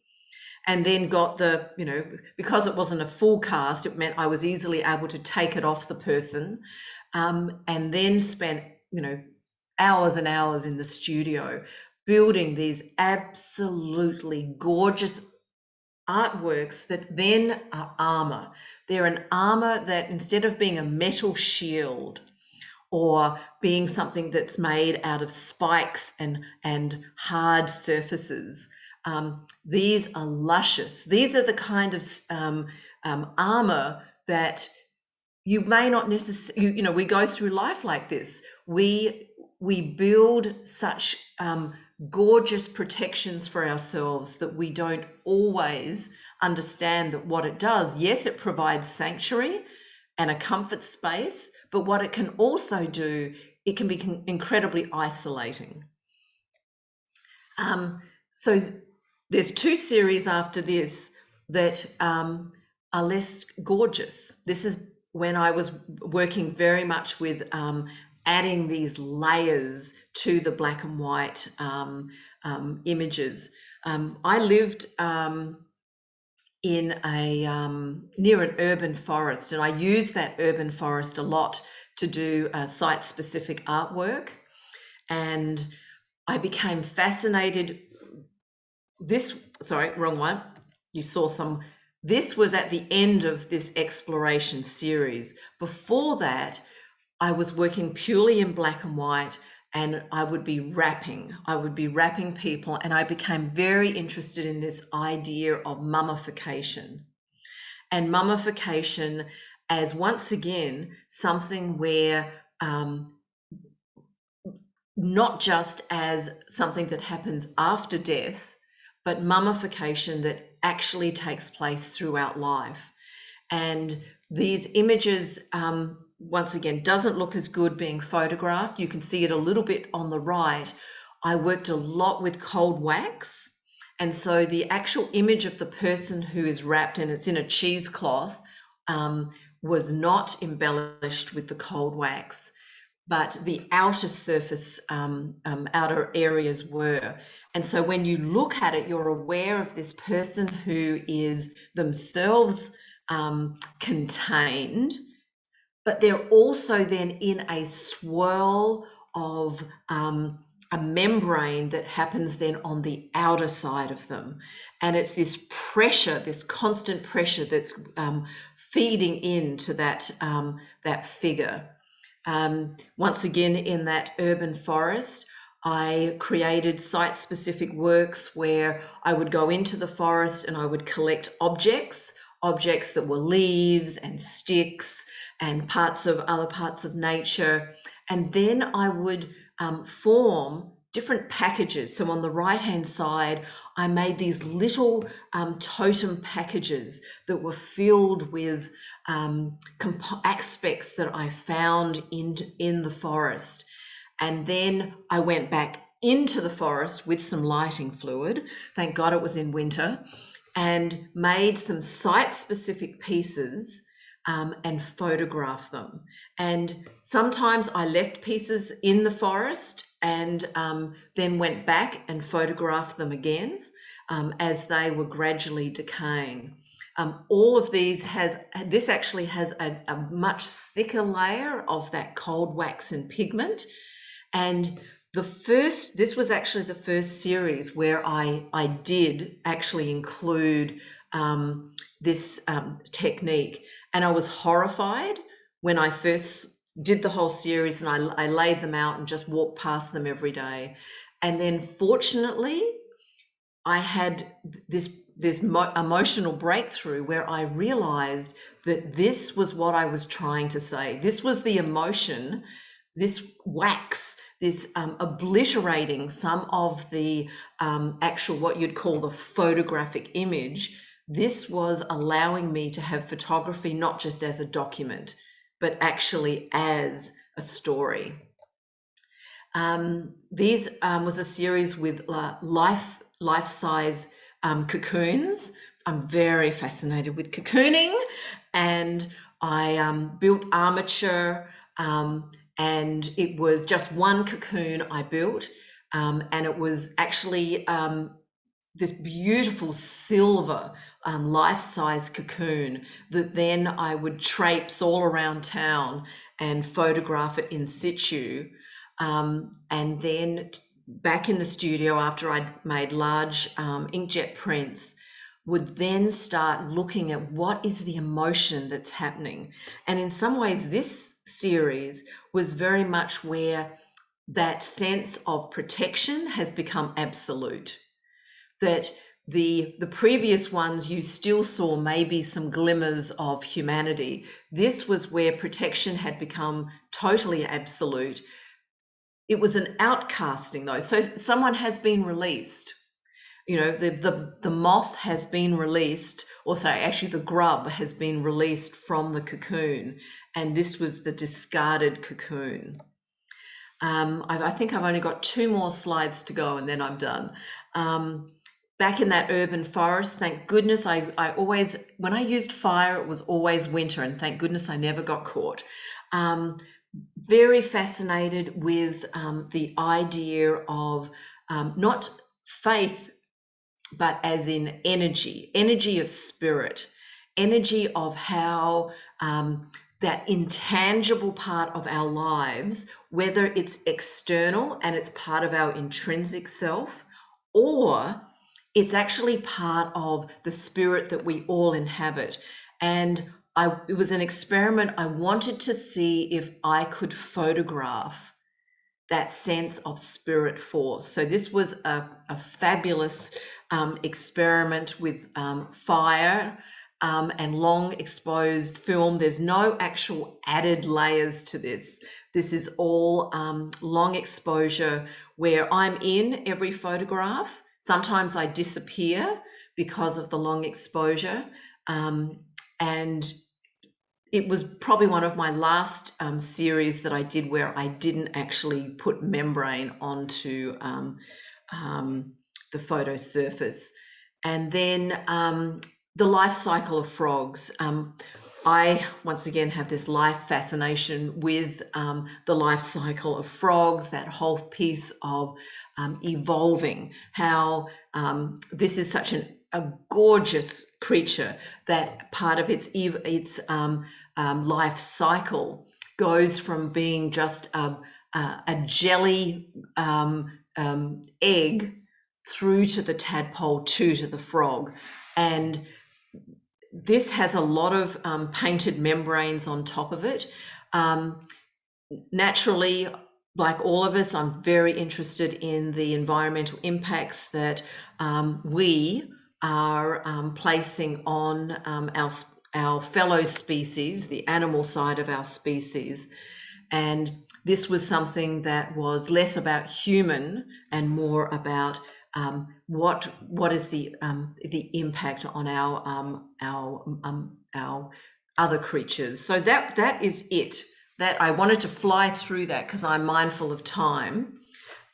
and then got the, you know, because it wasn't a full cast, it meant I was easily able to take it off the person, and then spent, you know, hours and hours in the studio building these absolutely gorgeous artworks that then are armor. They're an armor that, instead of being a metal shield or being something that's made out of spikes and hard surfaces, these are luscious. These are the kind of armor that you may not necessarily, you know, we go through life like this. We build such gorgeous protections for ourselves that we don't always understand that what it does. Yes, it provides sanctuary and a comfort space, but what it can also do, it can be incredibly isolating. So there's two series after this that are less gorgeous. This is when I was working very much with adding these layers to the black and white images. I lived in near an urban forest, and I used that urban forest a lot to do site-specific artwork, and I became fascinated. Sorry, wrong one. You saw some. This was at the end of this exploration series. Before that, I was working purely in black and white, and I would be wrapping people, and I became very interested in this idea of mummification. And mummification as, once again, something where not just as something that happens after death, but mummification that actually takes place throughout life. And these images, once again, doesn't look as good being photographed. You can see it a little bit on the right. I worked a lot with cold wax. And so the actual image of the person who is wrapped, and it's in a cheesecloth, was not embellished with the cold wax, but the outer surface, outer areas were. And so when you look at it, you're aware of this person who is themselves contained, but they're also then in a swirl of a membrane that happens then on the outer side of them. And it's this pressure, this constant pressure that's feeding into that, that figure. Once again, in that urban forest, I created site-specific works where I would go into the forest and I would collect objects that were leaves and sticks and other parts of nature. And then I would form different packages. So on the right hand side, I made these little totem packages that were filled with aspects that I found in the forest. And then I went back into the forest with some lighting fluid. Thank God it was in winter, and made some site-specific pieces and photographed them. And sometimes I left pieces in the forest and then went back and photographed them again as they were gradually decaying. All of these this actually has a much thicker layer of that cold wax and pigment. And this was actually the first series where I did actually include this technique. And I was horrified when I first did the whole series, and I laid them out and just walked past them every day. And then fortunately, I had this emotional breakthrough where I realized that this was what I was trying to say. This was the emotion, this wax, this obliterating some of the actual, what you'd call the photographic image. This was allowing me to have photography not just as a document, but actually as a story. These was a series with life-size cocoons. I'm very fascinated with cocooning, and I built armature, and it was just one cocoon I built, and it was actually this beautiful silver life-size cocoon that then I would traipse all around town and photograph it in situ. And then back in the studio, after I'd made large inkjet prints, would then start looking at what is the emotion that's happening. And in some ways, this series was very much where that sense of protection has become absolute. That the previous ones, you still saw maybe some glimmers of humanity. This was where protection had become totally absolute. It was an outcasting though. So someone has been released. You know, the moth has been released, or sorry, actually the grub has been released from the cocoon, and this was the discarded cocoon. I think I've only got 2 more slides to go and then I'm done. Back in that urban forest, thank goodness I always, when I used fire, it was always winter, and thank goodness I never got caught. Very fascinated with the idea of not faith, but as in energy of spirit, energy of how that intangible part of our lives, whether it's external and it's part of our intrinsic self, or it's actually part of the spirit that we all inhabit. And it was an experiment. I wanted to see if I could photograph that sense of spirit force. So this was a fabulous experiment with fire and long exposed film. There's no actual added layers to this. This is all long exposure where I'm in every photograph. Sometimes I disappear because of the long exposure. And it was probably one of my last series that I did where I didn't actually put membrane onto the photo surface. And then the life cycle of frogs. I, once again, have this life fascination with the life cycle of frogs, that whole piece of evolving, how this is such a gorgeous creature that part of its life cycle goes from being just a jelly egg through to the tadpole to the frog. And this has a lot of painted membranes on top of it. Naturally, like all of us, I'm very interested in the environmental impacts that we are placing on our fellow species, the animal side of our species. And this was something that was less about human and more about what is the impact on our other creatures. So that is it. That I wanted to fly through that because I'm mindful of time.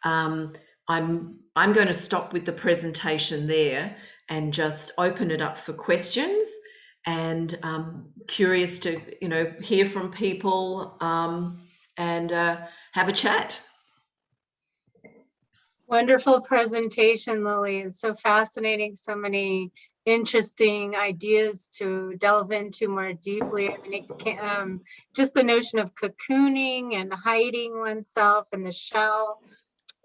I'm going to stop with the presentation there and just open it up for questions, and curious to hear from people and have a chat. Wonderful presentation, Lily. It's so fascinating. So many interesting ideas to delve into more deeply. I mean, it can, just the notion of cocooning and hiding oneself in the shell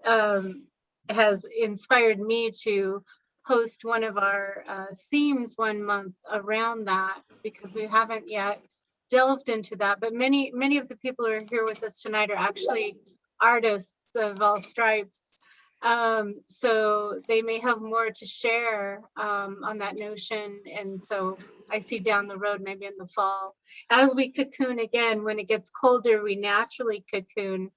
has inspired me to host one of our themes one month around that, because we haven't yet delved into that. But many of the people who are here with us tonight are actually artists of all stripes. So they may have more to share on that notion. And so I see down the road, maybe in the fall, as we cocoon again, when it gets colder, we naturally cocoon.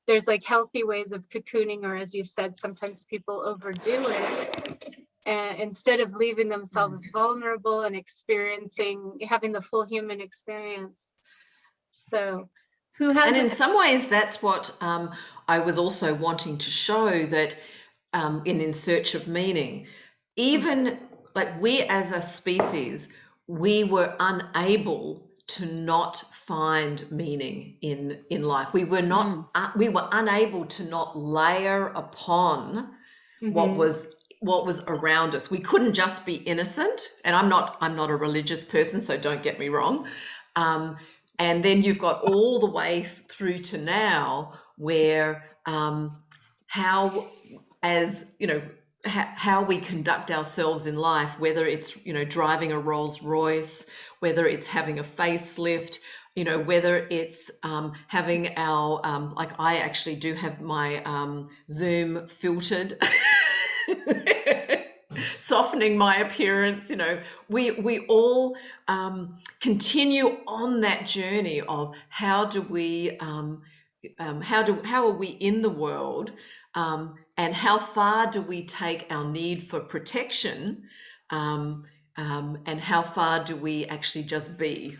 There's like healthy ways of cocooning, or as you said, sometimes people overdo it. And instead of leaving themselves vulnerable and having the full human experience. So who has And in some ways, that's what I was also wanting to show, that in Search of Meaning, even like we as a species, we were unable to not find meaning in life. We were not we were unable to not layer upon what was around us. We couldn't just be innocent. And I'm not a religious person, so don't get me wrong. And then you've got all the way through to now, where how we conduct ourselves in life, whether it's driving a Rolls Royce, whether it's having a facelift, whether it's having our like I actually do have my Zoom filtered. Softening my appearance, we all continue on that journey of how are we in the world, and how far do we take our need for protection, and how far do we actually just be?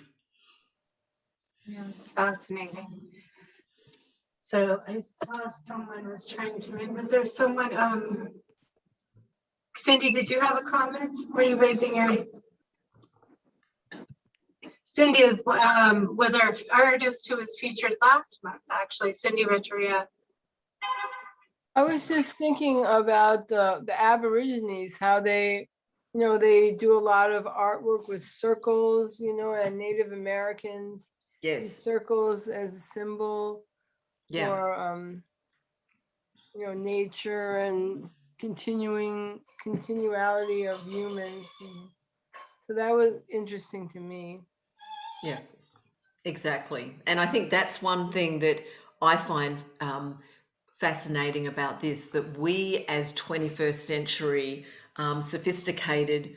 Yeah, it's fascinating. So I saw someone was trying to was there someone, Cindy, did you have a comment? Were you raising your? Cindy was our artist who was featured last month, actually, Cindy Renteria. I was just thinking about the Aborigines, how they, they do a lot of artwork with circles, and Native Americans. Yes. Circles as a symbol for, nature and continuality of humans. So that was interesting to me. Yeah, exactly. And I think that's one thing that I find fascinating about this, that we as 21st century sophisticated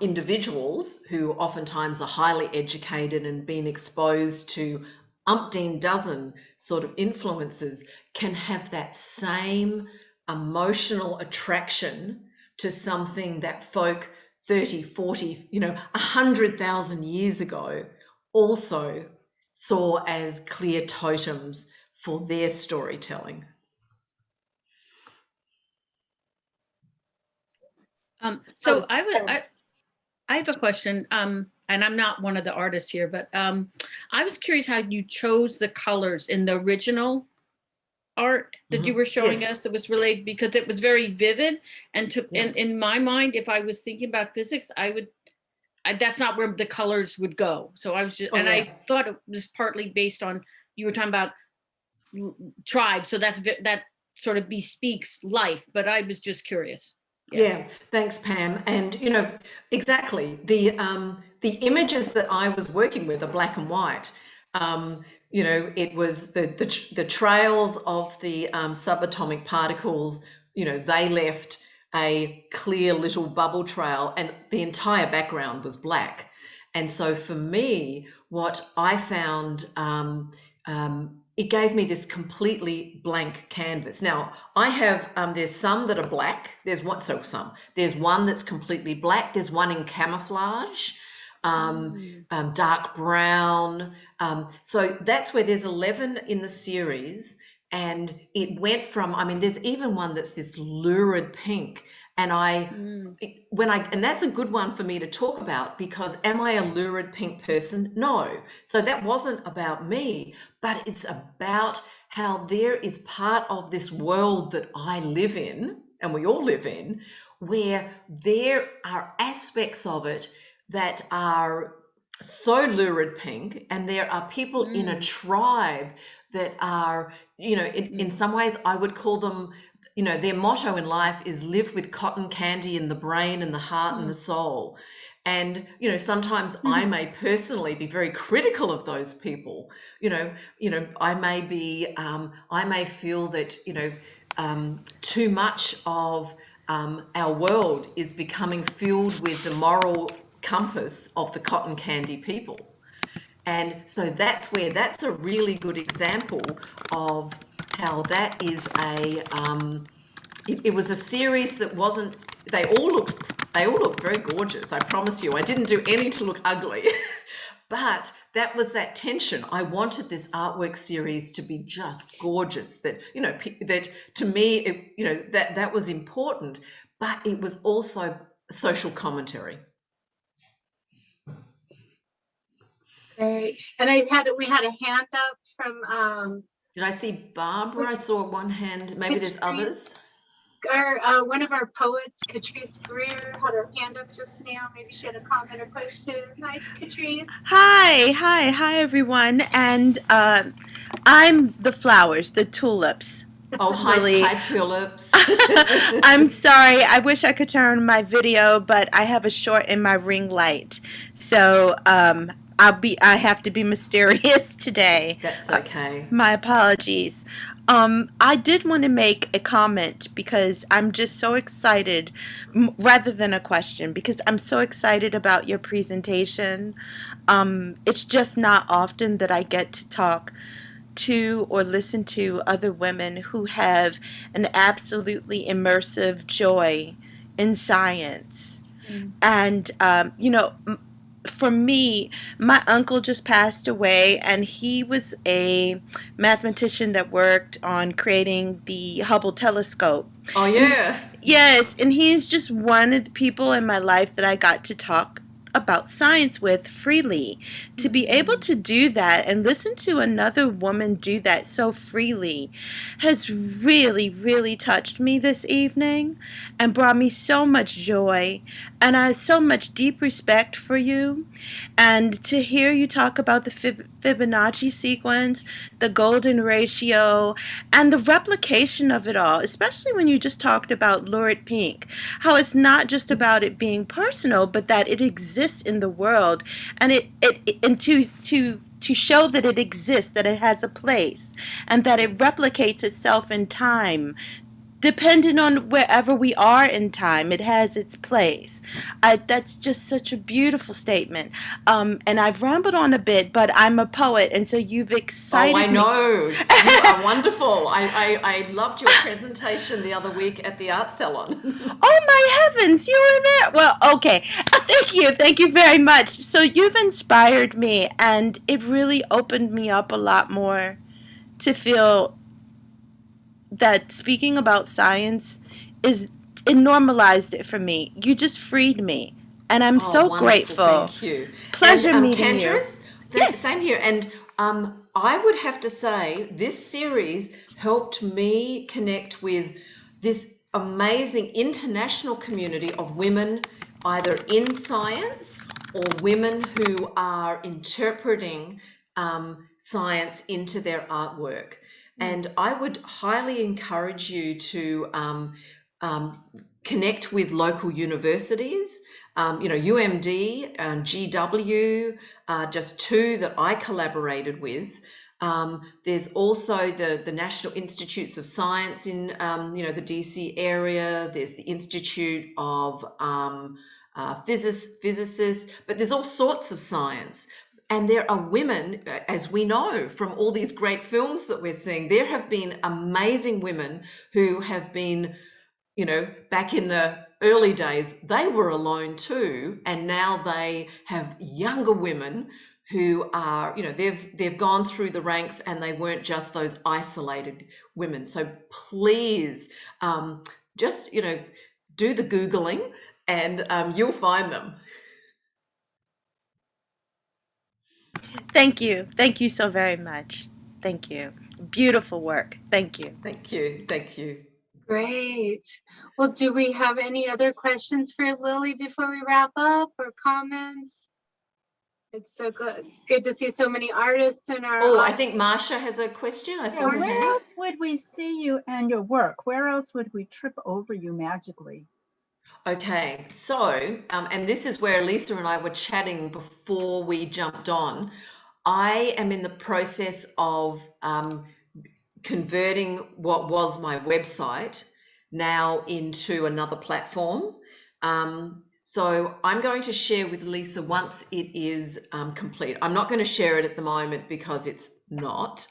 individuals who oftentimes are highly educated and been exposed to umpteen dozen sort of influences can have that same emotional attraction to something that folk 30, 40, 100,000 years ago also saw as clear totems for their storytelling. So I have a question, and I'm not one of the artists here, but I was curious how you chose the colors in the original art that you were showing us. It was related because it was very vivid, and in my mind, if I was thinking about physics, that's not where the colors would go. So I was just, I thought it was partly based on, you were talking about tribes, so that sort of bespeaks life, but I was just curious. Yeah, thanks, Pam. And exactly, the images that I was working with are black and white. It was the trails of the subatomic particles. They left a clear little bubble trail, and the entire background was black. And so for me, what I found it gave me this completely blank canvas. Now I have, there's some that are black. There's one that's completely black. There's one in camouflage, dark brown. So that's where there's 11 in the series. And it went from, I mean, there's even one that's this lurid pink. And and that's a good one for me to talk about, because am I a lurid pink person? No. So that wasn't about me, but it's about how there is part of this world that I live in, and we all live in, where there are aspects of it that are so lurid pink, and there are people in a tribe that are, in some ways I would call them, their motto in life is live with cotton candy in the brain and the heart and the soul. And, sometimes I may personally be very critical of those people. I may feel that, too much of our world is becoming filled with the moral compass of the cotton candy people. And so that's a really good example of how that is it was a series that wasn't, they all look very gorgeous. I promise you, I didn't do any to look ugly, but that was that tension. I wanted this artwork series to be just gorgeous, that, that to me, that was important, but it was also social commentary. Great. And we had a hand up from did I see Barbara? I saw one hand. Maybe there's others. One of our poets, Catrice Greer, had her hand up just now. Maybe she had a comment or question. Hi, Catrice. Hi, everyone. And I'm the flowers, the tulips. Oh, hi, tulips. I'm sorry. I wish I could turn my video, but I have a short in my ring light. So I have to be mysterious today. That's okay. My apologies. I did want to make a comment because I'm just so excited, rather than a question, because I'm so excited about your presentation. It's just not often that I get to talk to or listen to other women who have an absolutely immersive joy in science. And, for me, my uncle just passed away, and he was a mathematician that worked on creating the Hubble telescope. Oh, yeah. Yes, and he's just one of the people in my life that I got to talk about science with freely. To be able to do that and listen to another woman do that so freely has really, really touched me this evening and brought me so much joy. And I have so much deep respect for you. And to hear you talk about the Fibonacci sequence, the golden ratio, and the replication of it all, especially when you just talked about lurid pink, how it's not just about it being personal, but that it exists in the world, and to show that it exists, that it has a place, and that it replicates itself in time. Depending on wherever we are in time, it has its place. That's just such a beautiful statement. And I've rambled on a bit, but I'm a poet, and so you've excited me. Oh, I know. You are wonderful. I loved your presentation the other week at the art salon. Oh, my heavens, you were there. Well, okay. Thank you very much. So you've inspired me, and it really opened me up a lot more to feel that speaking about science it normalized it for me. You just freed me, and I'm so wonderful. grateful. Thank you. Pleasure meeting Candace, you. Yes. Same here. And I would have to say this series helped me connect with this amazing international community of women, either in science or women who are interpreting science into their artwork. And I would highly encourage you to connect with local universities. UMD, GW, just two that I collaborated with. There's also the National Institutes of Science in the DC area. There's the Institute of Physicists, but there's all sorts of science. And there are women, as we know from all these great films that we're seeing, there have been amazing women who have been, you know, back in the early days, they were alone too. And now they have younger women who are, you know, they've gone through the ranks and they weren't just those isolated women. So please, just, you know, do the Googling and you'll find them. Thank you. Thank you so very much. Thank you. Beautiful work. Thank you. Thank you. Thank you. Great. Well, do we have any other questions for Lily before we wrap up, or comments? It's so good to see so many artists in our Oh, I think Marsha has a question. I saw her Where hand. else would we see you and your work? Where else would we trip over you magically? Okay, so, and this is where Lisa and I were chatting before we jumped on. I am in the process of converting what was my website now into another platform. So I'm going to share with Lisa once it is complete. I'm not going to share it at the moment because it's not.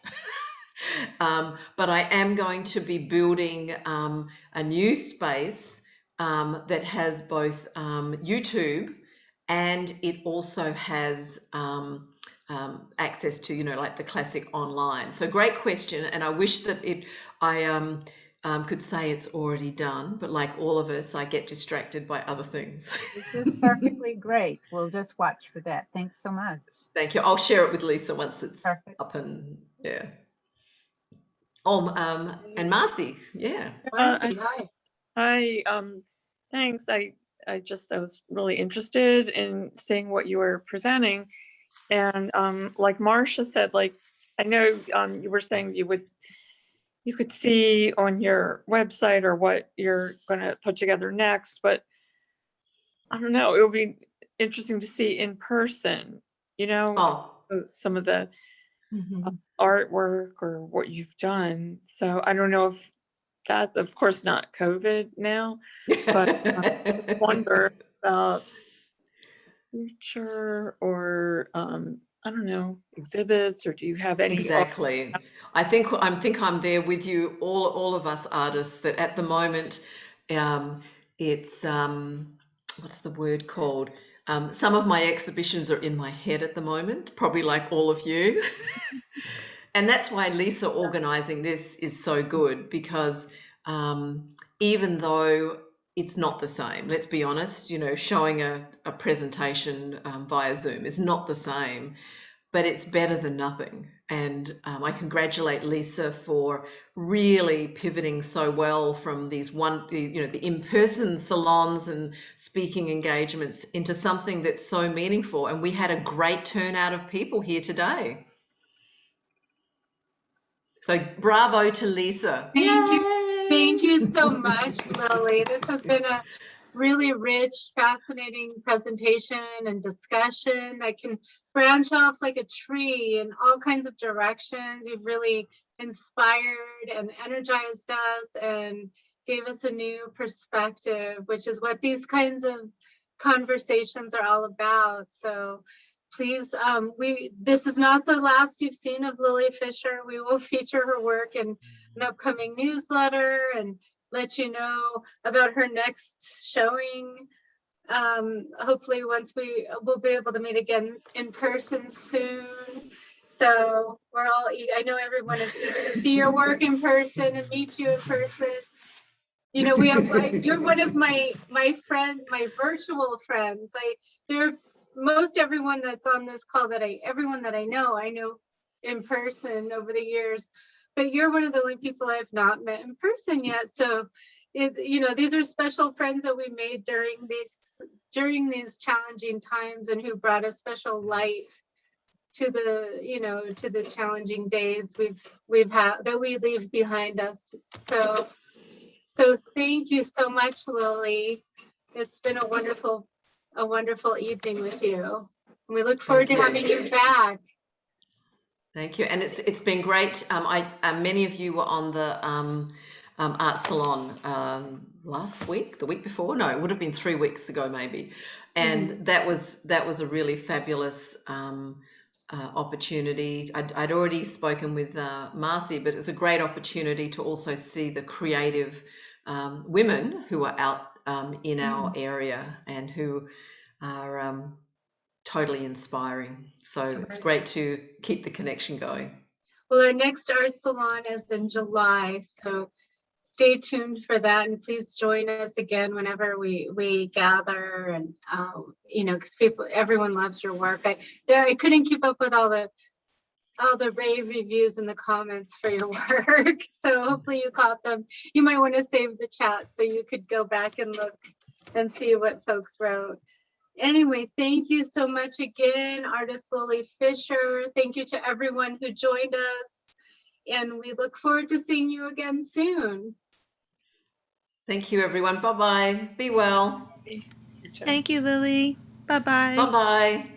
But I am going to be building a new space that has both YouTube, and it also has access to, you know, like the classic online. So great question, and I wish that I could say it's already done, but like all of us, I get distracted by other things. This is perfectly great. We'll just watch for that. Thanks so much. Thank you. I'll share it with Lisa once it's Perfect. up and yeah. Oh, and Marcy, yeah. Marcy, hi. Hi, thanks. I was really interested in seeing what you were presenting. And like Marcia said, like, I know you were saying you could see on your website or what you're going to put together next, but I don't know, it would be interesting to see in person, you know, some of the artwork or what you've done. So I don't know if that, of course, not COVID now, but I wonder about future or I don't know, exhibits, or do you have any? Exactly. I think I'm there with you, all of us artists, that at the moment it's what's the word called? Some of my exhibitions are in my head at the moment, probably like all of you. And that's why Lisa organizing this is so good, because even though it's not the same, let's be honest, you know, showing a presentation via Zoom is not the same, but it's better than nothing. And I congratulate Lisa for really pivoting so well from these the in-person salons and speaking engagements into something that's so meaningful. And we had a great turnout of people here today. So bravo to Lisa. Thank you. Thank you so much, Lily. This has been a really rich, fascinating presentation and discussion that can branch off like a tree in all kinds of directions. You've really inspired and energized us and gave us a new perspective, which is what these kinds of conversations are all about. So please, this is not the last you've seen of Lylie Fisher. We will feature her work in an upcoming newsletter and let you know about her next showing. Hopefully once we'll be able to meet again in person soon. So we're all, I know everyone is eager to see your work in person and meet you in person. You know, you're one of my friends, my virtual friends. Most everyone that's on this call everyone that I know in person over the years, but you're one of the only people I've not met in person yet. So, these are special friends that we made during these challenging times, and who brought a special light to the challenging days we've had that we leave behind us. So thank you so much, Lily. It's been a wonderful evening with you. We look forward to having you back. Thank you, and it's been great. Many of you were on the art salon last week, the week before. No, it would have been 3 weeks ago maybe, and that was a really fabulous opportunity. I'd already spoken with Marcy, but it's a great opportunity to also see the creative women who are out in our area and who are totally inspiring. So it's great to keep the connection going. Well, our next art salon is in July, so stay tuned for that, and please join us again whenever we gather. And you know, because everyone loves your work. I couldn't keep up with all the rave reviews in the comments for your work, so hopefully you caught them. You might want to save the chat so you could go back and look and see what folks wrote. Anyway, thank you so much again, artist Lylie Fisher. Thank you to everyone who joined us, and we look forward to seeing you again soon. Thank you, everyone. Bye-bye. Be well. Thank you, Lily. Bye-bye. Bye-bye.